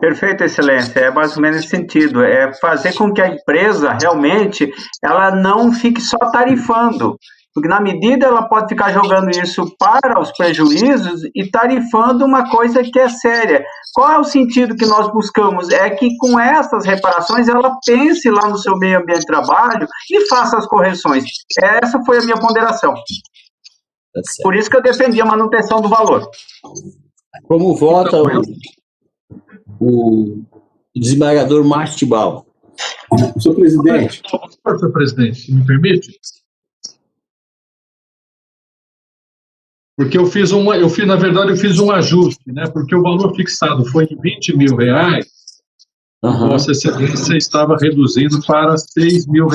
Perfeito, excelência. É mais ou menos esse sentido. É fazer com que a empresa, realmente, ela não fique só tarifando. Porque, na medida, ela pode ficar jogando isso para os prejuízos e tarifando uma coisa que é séria. Qual é o sentido que nós buscamos? É que, com essas reparações, ela pense lá no seu meio ambiente de trabalho e faça as correções. Essa foi a minha ponderação. Por isso que eu defendi a manutenção do valor. Como vota o desembargador Márcio Tibal? Senhor presidente. Senhor presidente, se me permite? Porque na verdade, eu fiz um ajuste, né? Porque o valor fixado foi em R$20 mil, Vossa Excelência estava reduzindo para R$6 mil.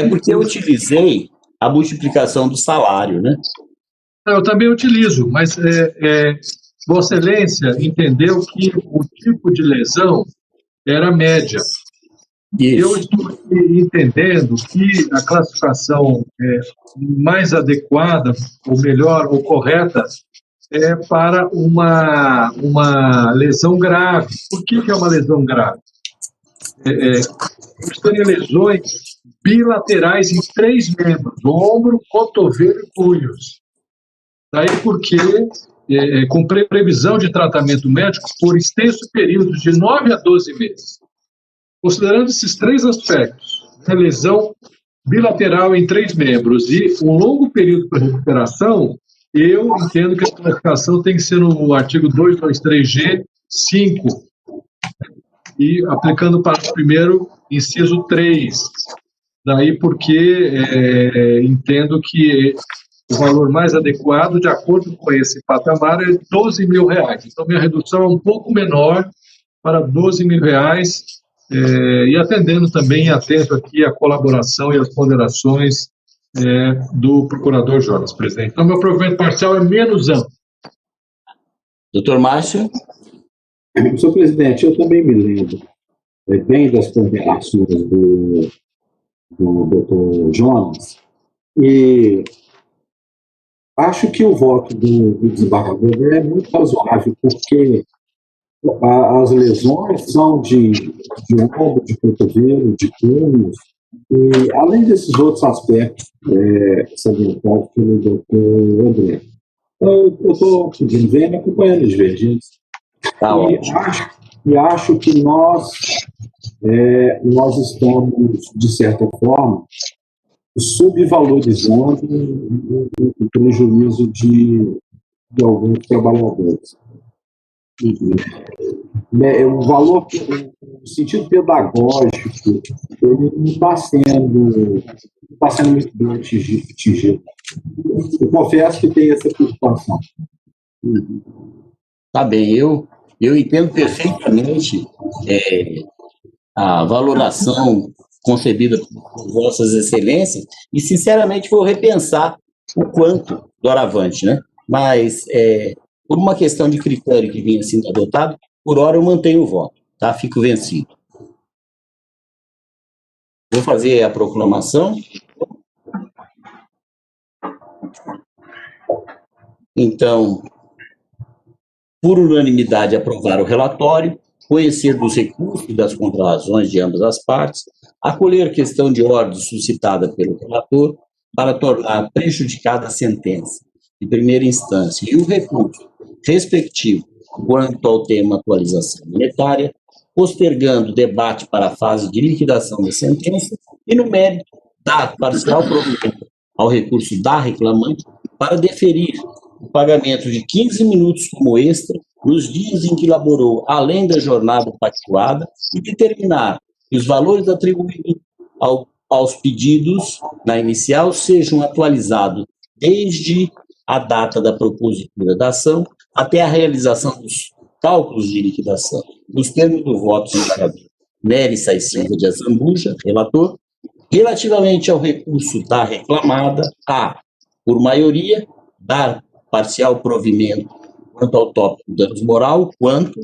Porque eu utilizei a multiplicação do salário, né? Eu também utilizo, mas Vossa Excelência entendeu que o tipo de lesão era média. Isso. Eu estou entendendo que a classificação mais adequada, ou melhor, ou correta, é para uma lesão grave. Por que é uma lesão grave? Tem lesões bilaterais em 3 membros, ombro, cotovelo e punhos. Daí porque, com previsão de tratamento médico por extenso período de 9 a 12 meses. Considerando esses 3 aspectos, a lesão bilateral em 3 membros e um longo período para recuperação, eu entendo que a classificação tem que ser no artigo 223G, 5, e aplicando para o primeiro, inciso 3. Daí porque entendo que o valor mais adequado, de acordo com esse patamar, é R$12 mil. Então, minha redução é um pouco menor para R$12 mil, e atendendo também, atento aqui à colaboração e às ponderações do procurador Jonas, presidente. Então, meu provimento parcial é menos amplo. Doutor Márcio? Senhor presidente, eu também me lembro bem das ponderações do doutor Jonas, e acho que o voto do desembargador é muito razoável, porque as lesões são de ombro, de cotovelo, de punhos, e além desses outros aspectos salientados pelo doutor André. Então, eu estou vendo, acompanhando as divergências. E acho que nós nós estamos, de certa forma, subvalorizando o prejuízo de alguns trabalhadores. O valor, no sentido pedagógico, ele não está sendo muito bem atingido. Eu confesso que tenho essa preocupação. Tá bem, eu entendo perfeitamente a valoração concebida por Vossas Excelências e, sinceramente, vou repensar o quanto doravante, né? Mas, por uma questão de critério que vinha sendo adotado, por hora eu mantenho o voto, tá? Fico vencido. Vou fazer a proclamação. Então, por unanimidade, aprovar o relatório, conhecer dos recursos e das contrarrazões de ambas as partes, acolher questão de ordem suscitada pelo relator para tornar prejudicada a sentença de primeira instância e o recurso respectivo quanto ao tema atualização monetária, postergando o debate para a fase de liquidação da sentença e, no mérito, dar parcial provimento ao recurso da reclamante para deferir o pagamento de 15 minutos como extra nos dias em que laborou além da jornada pactuada e determinar que os valores atribuídos aos pedidos na inicial sejam atualizados desde a data da propositura da ação até a realização dos cálculos de liquidação, nos termos do voto do embargador Nery Sais Silva de Azambuja, relator, relativamente ao recurso da reclamada, por maioria, dar parcial provimento quanto ao tópico danos moral, quanto,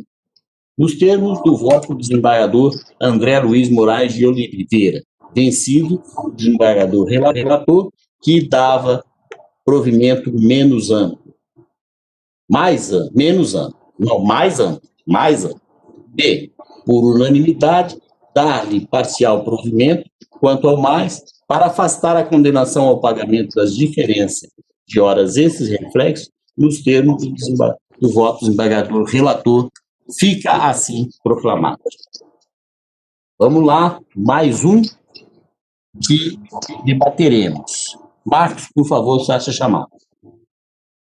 nos termos do voto do desembargador André Luiz Moraes de Oliveira, vencido o desembargador relator, que dava provimento menos amplo. Mais amplo. B, por unanimidade, dar-lhe parcial provimento quanto ao mais, para afastar a condenação ao pagamento das diferenças de horas extras e reflexos, nos termos do voto do desembargador relator, fica assim proclamado. Vamos lá, mais um que debateremos. Marcos, por favor, faça a chamada.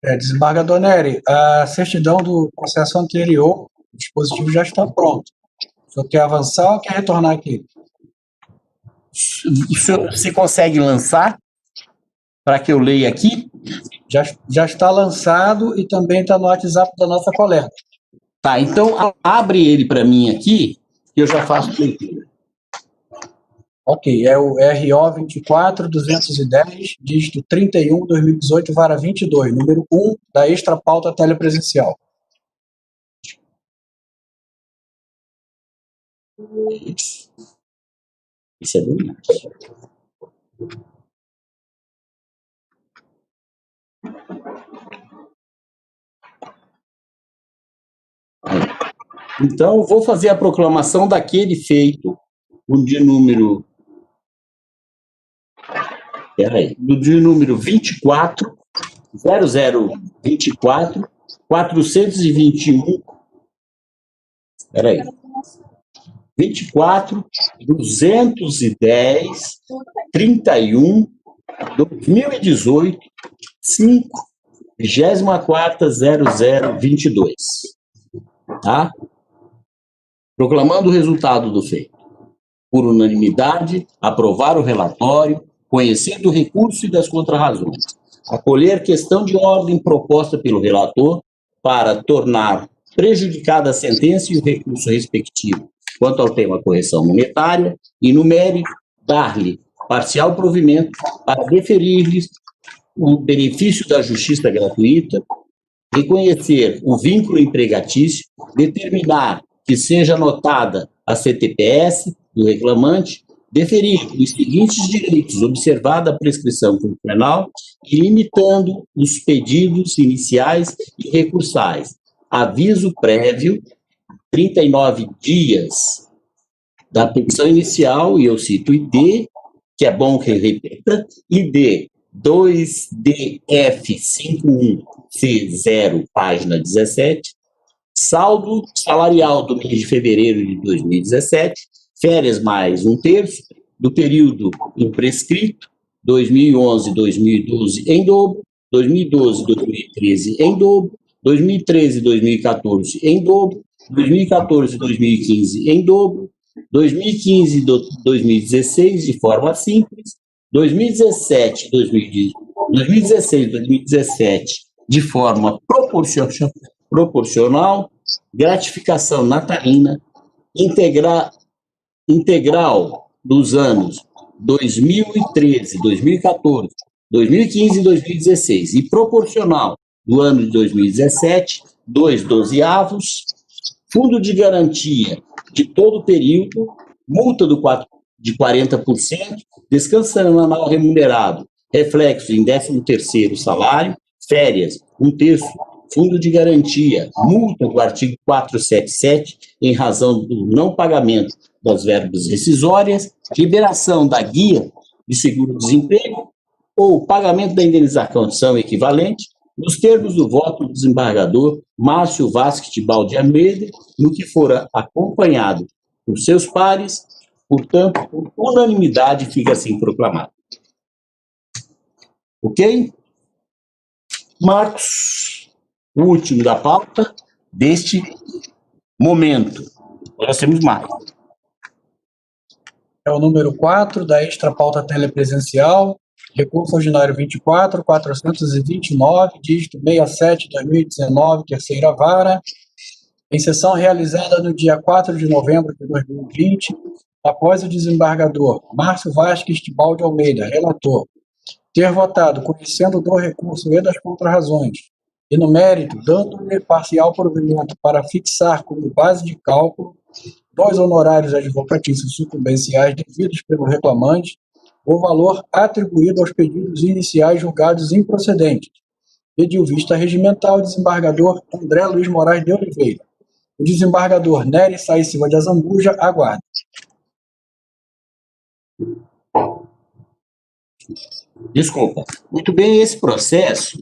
Desembargador Nery, a certidão do processo anterior, o dispositivo já está pronto. O senhor quer avançar ou quer retornar aqui? Você consegue lançar para que eu leia aqui? Já está lançado e também está no WhatsApp da nossa colega. Tá, então abre ele para mim aqui, que eu já faço leitura. Ok, é o RO 24210, dígito 31, 2018, vara 22, número 1 da extra pauta telepresencial. Isso é bem mais. Então, vou fazer a proclamação daquele feito, o de número... do de número 24, 0024, 421... 24, 210, 31, 2018, 5, 24/0022. Tá? Proclamando o resultado do feito. Por unanimidade, aprovar o relatório, conhecer do recurso e das contrarrazões. Acolher questão de ordem proposta pelo relator para tornar prejudicada a sentença e o recurso respectivo quanto ao tema correção monetária e, no mérito, dar-lhe parcial provimento para deferir-lhes o benefício da justiça gratuita, reconhecer o vínculo empregatício, determinar que seja anotada a CTPS do reclamante, deferir os seguintes direitos, observada a prescrição penal e limitando os pedidos iniciais e recursais. Aviso prévio, 39 dias da petição inicial, e eu cito ID, que é bom que repita, ID 2DF51C0, página 17, saldo salarial do mês de fevereiro de 2017, férias mais 1/3 do período imprescrito, 2011-2012 em dobro, 2012-2013 em dobro, 2013-2014 em dobro, 2014-2015 em dobro, 2015-2016 de forma simples, 2016-2017 de forma proporcional, gratificação natalina, integral dos anos 2013, 2014, 2015 e 2016 e proporcional do ano de 2017, 2/12, fundo de garantia de todo o período, multa de 40%, descanso semanal remunerado, reflexo em 13º salário, férias, 1/3, fundo de garantia, multa do artigo 477, em razão do não pagamento das verbas rescisórias, liberação da guia de seguro-desemprego ou pagamento da indenização equivalente, nos termos do voto do desembargador Márcio Vasques de Baldi Almeida, no que for acompanhado por seus pares, portanto, por unanimidade, fica assim proclamado. Ok? Marcos, o último da pauta deste momento. Nós temos mais. É o número 4 da extra pauta telepresencial, recurso ordinário 24.429, dígito 67/2019, terceira vara, em sessão realizada no dia 4 de novembro de 2020, após o desembargador Márcio Vasques de Baldi Almeida, relator, ter votado conhecendo do recurso e das contrarrazões, e no mérito, dando-lhe parcial provimento para fixar como base de cálculo dos honorários advocatícios sucumbenciais devidos pelo reclamante, o valor atribuído aos pedidos iniciais julgados improcedentes. Pediu vista regimental, desembargador André Luiz Moraes de Oliveira. O desembargador Nery Sais Silva de Azambuja aguarda. Desculpa. Muito bem, esse processo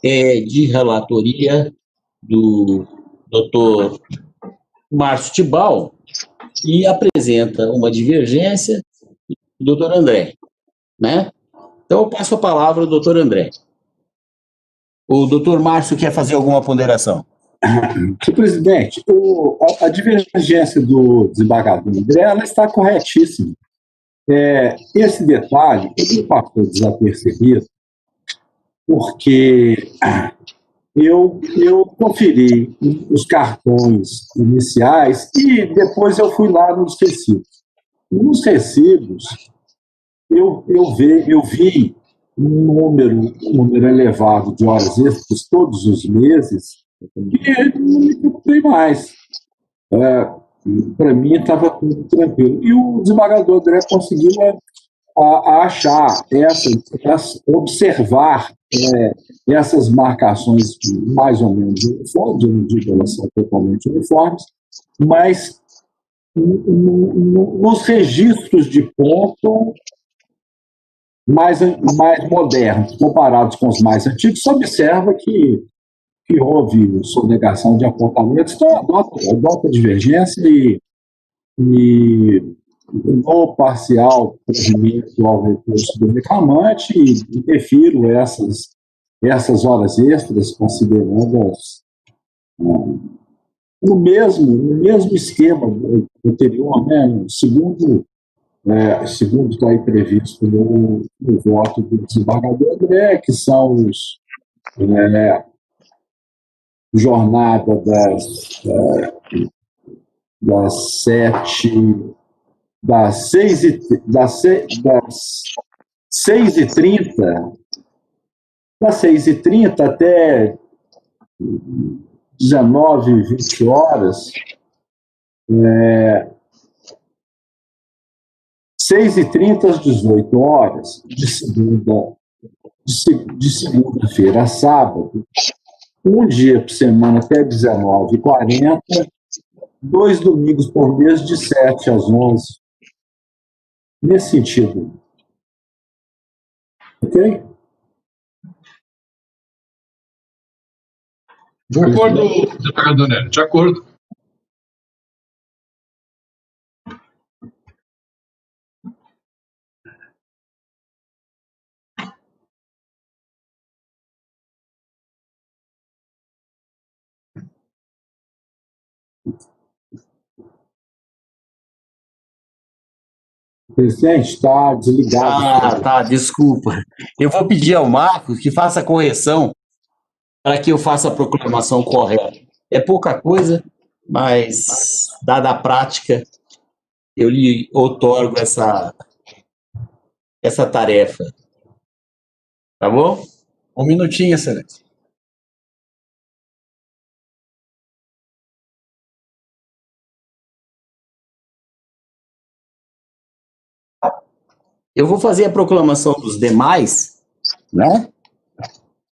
é de relatoria do doutor Márcio Tibal e apresenta uma divergência do doutor André, né? Então, eu passo a palavra ao doutor André. O doutor Márcio quer fazer alguma ponderação? Senhor presidente, a divergência do desembargador André, ela está corretíssima. Esse detalhe, ele passou desapercebido, porque eu conferi os cartões iniciais e depois eu fui lá nos recibos. E nos recibos, eu vi um número elevado de horas extras todos os meses e não me preocupei mais. Para mim estava tudo tranquilo. E o desembargador André conseguiu achar observar essas marcações mais ou menos uniformes, eu não digo que elas são totalmente uniformes, mas nos registros de ponto mais modernos, comparados com os mais antigos, se observa que houve sonegação de apontamentos, então adota a divergência e no parcial provimento ao recurso do reclamante e defiro essas horas extras, considerando-as no mesmo esquema anterior, né, segundo está aí previsto no voto do desembargador André, que são os jornada das 6h30 até 19, 20 horas, 6h30 às 18 horas, de segunda-feira a sábado, um dia por semana até 19h40, 2 domingos por mês, de 7 às 11. Nesse sentido. Ok? De acordo, desembargador Nery, de acordo. Presidente, está desligado. Tá, desculpa. Eu vou pedir ao Marcos que faça a correção para que eu faça a proclamação correta. É pouca coisa, mas, dada a prática, eu lhe outorgo essa tarefa. Tá bom? Um minutinho, excelência. Eu vou fazer a proclamação dos demais, né?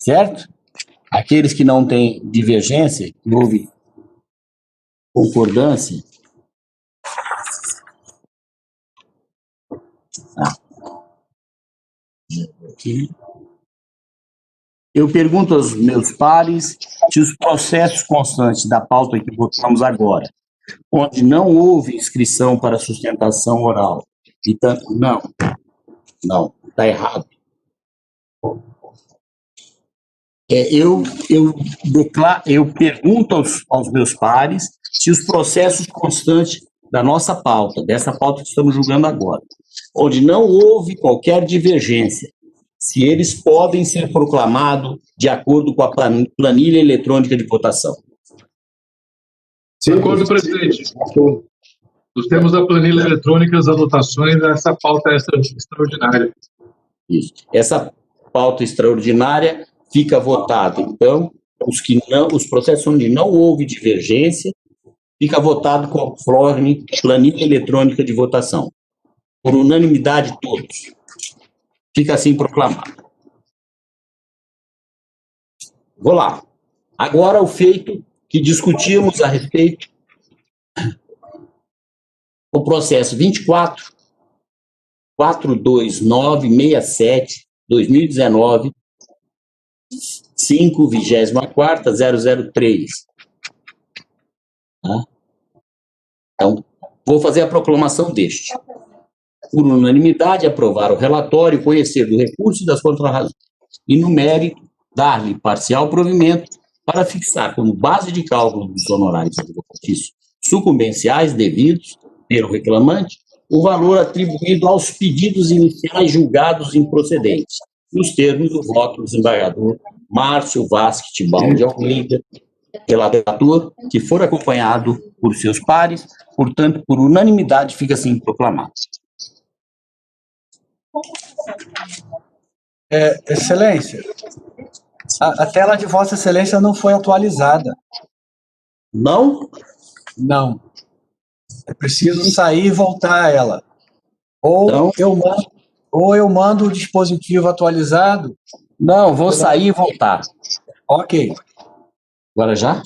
Certo? Aqueles que não têm divergência, que houve concordância. Aqui. Eu pergunto aos meus pares se os processos constantes da pauta que votamos agora, onde não houve inscrição para sustentação oral, e tanto não, está errado. Eu pergunto aos meus pares se os processos constantes da nossa pauta, dessa pauta que estamos julgando agora, onde não houve qualquer divergência, se eles podem ser proclamados de acordo com a planilha eletrônica de votação. De acordo, presidente. Nos termos da planilha eletrônica, as anotações dessa pauta extraordinária. Isso. Essa pauta extraordinária fica votada. Então, os processos onde não houve divergência, fica votado conforme planilha eletrônica de votação. Por unanimidade, todos. Fica assim proclamado. Vou lá. Agora o feito que discutimos a respeito do processo 24.42967/2019, 5/24/003. Tá? Então, vou fazer a proclamação deste. Por unanimidade, aprovar o relatório, conhecer do recurso e das contrarrazões. E, no mérito, dar-lhe parcial provimento para fixar como base de cálculo dos honorários advocatícios sucumbenciais devidos pelo reclamante o valor atribuído aos pedidos iniciais julgados improcedentes, nos termos do voto do desembargador Márcio Vasque Tibal de Almeida, relator, que for acompanhado por seus pares, portanto, por unanimidade, fica assim proclamado. Excelência, a tela de Vossa Excelência não foi atualizada. Não? Não. É preciso sair e voltar a ela. Ou eu mando o dispositivo atualizado. Não, vou sair e voltar. Ok. Agora já?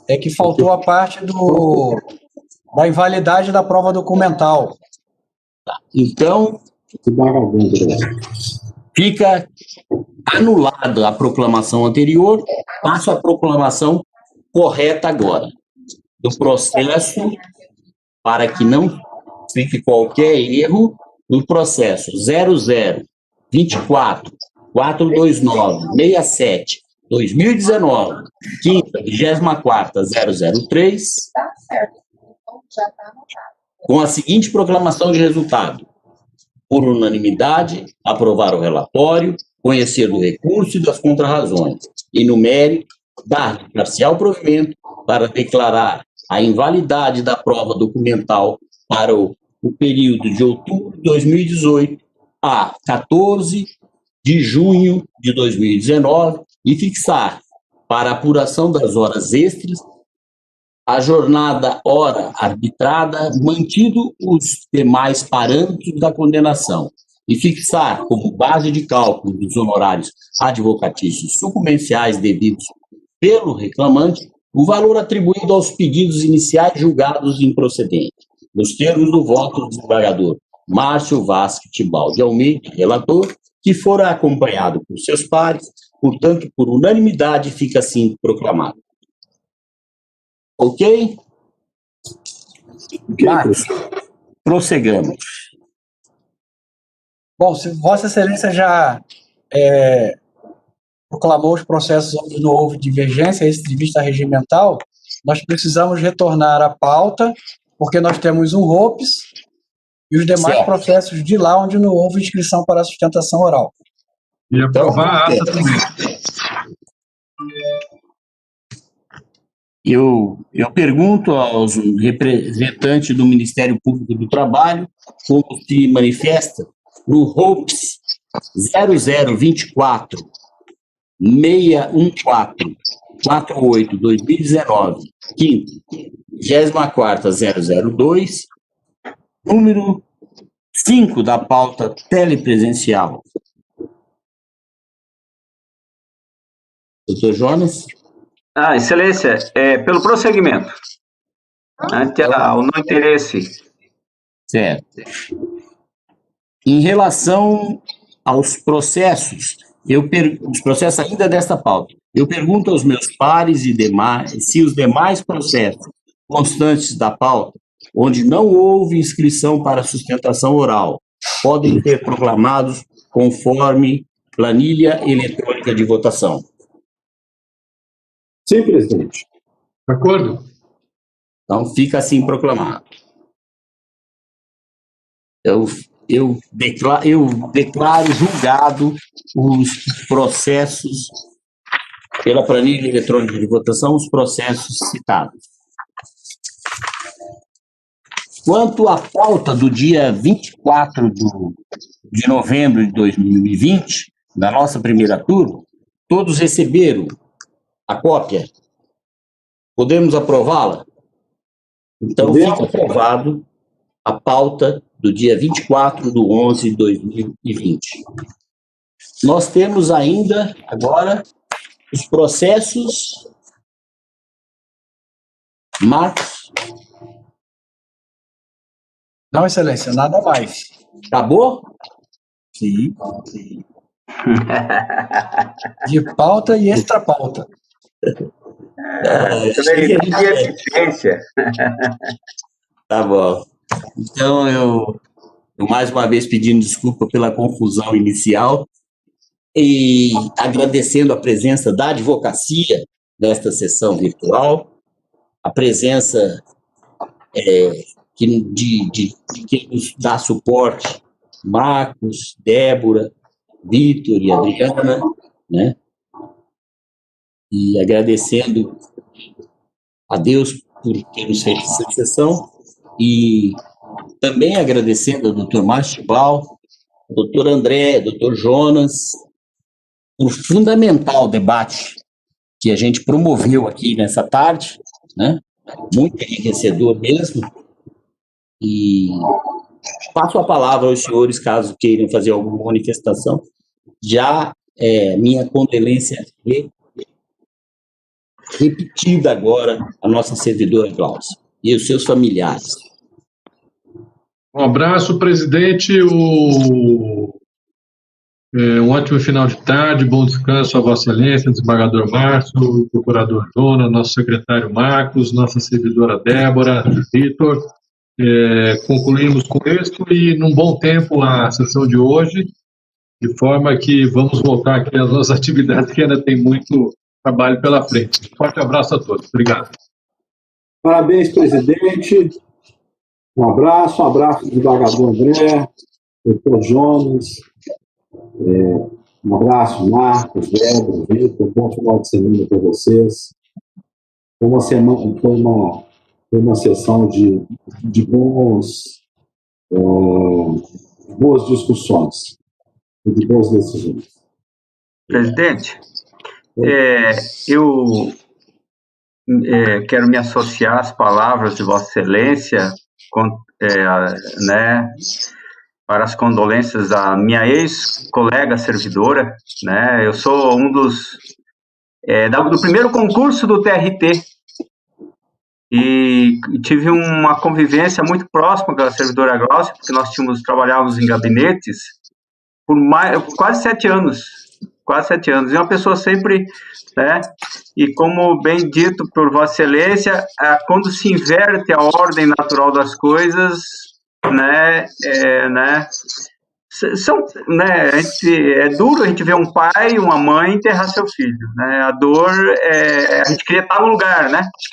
É que faltou a parte da invalidade da prova documental. Então, fica anulada a proclamação anterior, passo a proclamação correta agora. Do processo, para que não fique qualquer erro, no processo 00.24.429.67/2019, 5/24/003, com a seguinte proclamação de resultado: por unanimidade, aprovar o relatório, conhecer do recurso e das contrarrazões, e, no mérito, dar parcial provimento para declarar a invalidade da prova documental para o período de outubro de 2018 a 14 de junho de 2019 e fixar, para apuração das horas extras, a jornada hora arbitrada, mantido os demais parâmetros da condenação, e fixar como base de cálculo dos honorários advocatícios sucumbenciais devidos pelo reclamante o valor atribuído aos pedidos iniciais julgados improcedentes, nos termos do voto do desembargador Márcio Vasque Tibal de Almeida, relator, que fora acompanhado por seus pares, portanto, por unanimidade, fica assim proclamado. Ok? Marcos, prosseguamos. Bom, se Vossa Excelência já proclamou os processos onde não houve divergência, esse de vista regimental, nós precisamos retornar à pauta, porque nós temos um ROPS e os demais Certo. processos de lá onde não houve inscrição para a sustentação oral. E aprovar a ata também. Eu pergunto aos representantes do Ministério Público do Trabalho como se manifesta no ROPS 0024 614 48 2019, quinta, 24ª 002, número 5 da pauta telepresencial. Doutor Jonas? Excelência, pelo prosseguimento, ante o não interesse. Certo. Em relação aos processos, os processos ainda desta pauta, eu pergunto aos meus pares e demais se os demais processos constantes da pauta, onde não houve inscrição para sustentação oral, podem ser proclamados conforme planilha eletrônica de votação. Sim, presidente. De acordo? Então, fica assim proclamado. Eu declaro julgado os processos, pela planilha eletrônica de votação, os processos citados. Quanto à pauta do dia 24 de novembro de 2020, da nossa primeira turma, todos receberam a cópia? Podemos aprová-la? Então, fica aprovado a pauta do dia 24/11/2020. Nós temos ainda, agora, os processos. Marcos? Não, Excelência, nada mais. Acabou? Sim. De pauta e extra pauta. Eficiência. Tá bom. Então, eu mais uma vez pedindo desculpa pela confusão inicial e agradecendo a presença da advocacia nesta sessão virtual, a presença de quem nos dá suporte, Marcos, Débora, Vitor e Adriana, né? E agradecendo a Deus por ter nos feito essa sessão e também agradecendo ao doutor Márcio Tibau, ao doutor André, ao doutor Jonas, por fundamental debate que a gente promoveu aqui nessa tarde, né? Muito enriquecedor mesmo. E passo a palavra aos senhores, caso queiram fazer alguma manifestação. Já minha condolência repetida agora à nossa servidora Glaucia e os seus familiares. Um abraço, presidente. Um ótimo final de tarde, bom descanso a Vossa Excelência, desembargador Márcio, procurador Jonas, nosso secretário Marcos, nossa servidora Débora, Vitor. Concluímos com isso e, num bom tempo, a sessão de hoje, de forma que vamos voltar aqui às nossas atividades, que ainda tem muito trabalho pela frente. Forte abraço a todos. Obrigado. Parabéns, presidente. Um abraço do desembargador André, doutor Jonas. Um abraço, Marcos, Débora, Vitor. Bom final de semana para vocês. Foi uma sessão de boas discussões e de boas decisões. Presidente, eu quero me associar às palavras de Vossa Excelência, né, para as condolências à minha ex-colega servidora, né? Eu sou um do primeiro concurso do TRT e tive uma convivência muito próxima com a servidora Glaucia, porque nós trabalhávamos em gabinetes por quase 7 anos. E uma pessoa sempre, né, e como bem dito por Vossa Excelência, quando se inverte a ordem natural das coisas, né, é duro a gente ver um pai e uma mãe enterrar seu filho, né, a dor, a gente queria estar no lugar, né, dos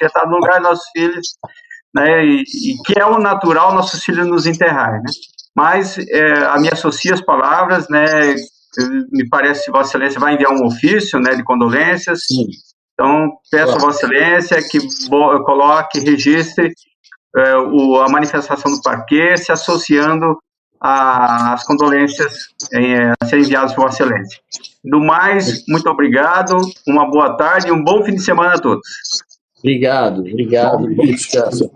nossos filhos, né, e que é o natural nossos filhos nos enterrar, né? Mas a me associa às palavras, né? Me parece que Vossa Excelência vai enviar um ofício, né, de condolências. Sim. Então, peço a Vossa Excelência que coloque, registre a manifestação do parquê, se associando às condolências a serem enviadas por Vossa Excelência. Do mais, muito obrigado, uma boa tarde e um bom fim de semana a todos. Obrigado. Bom descanso.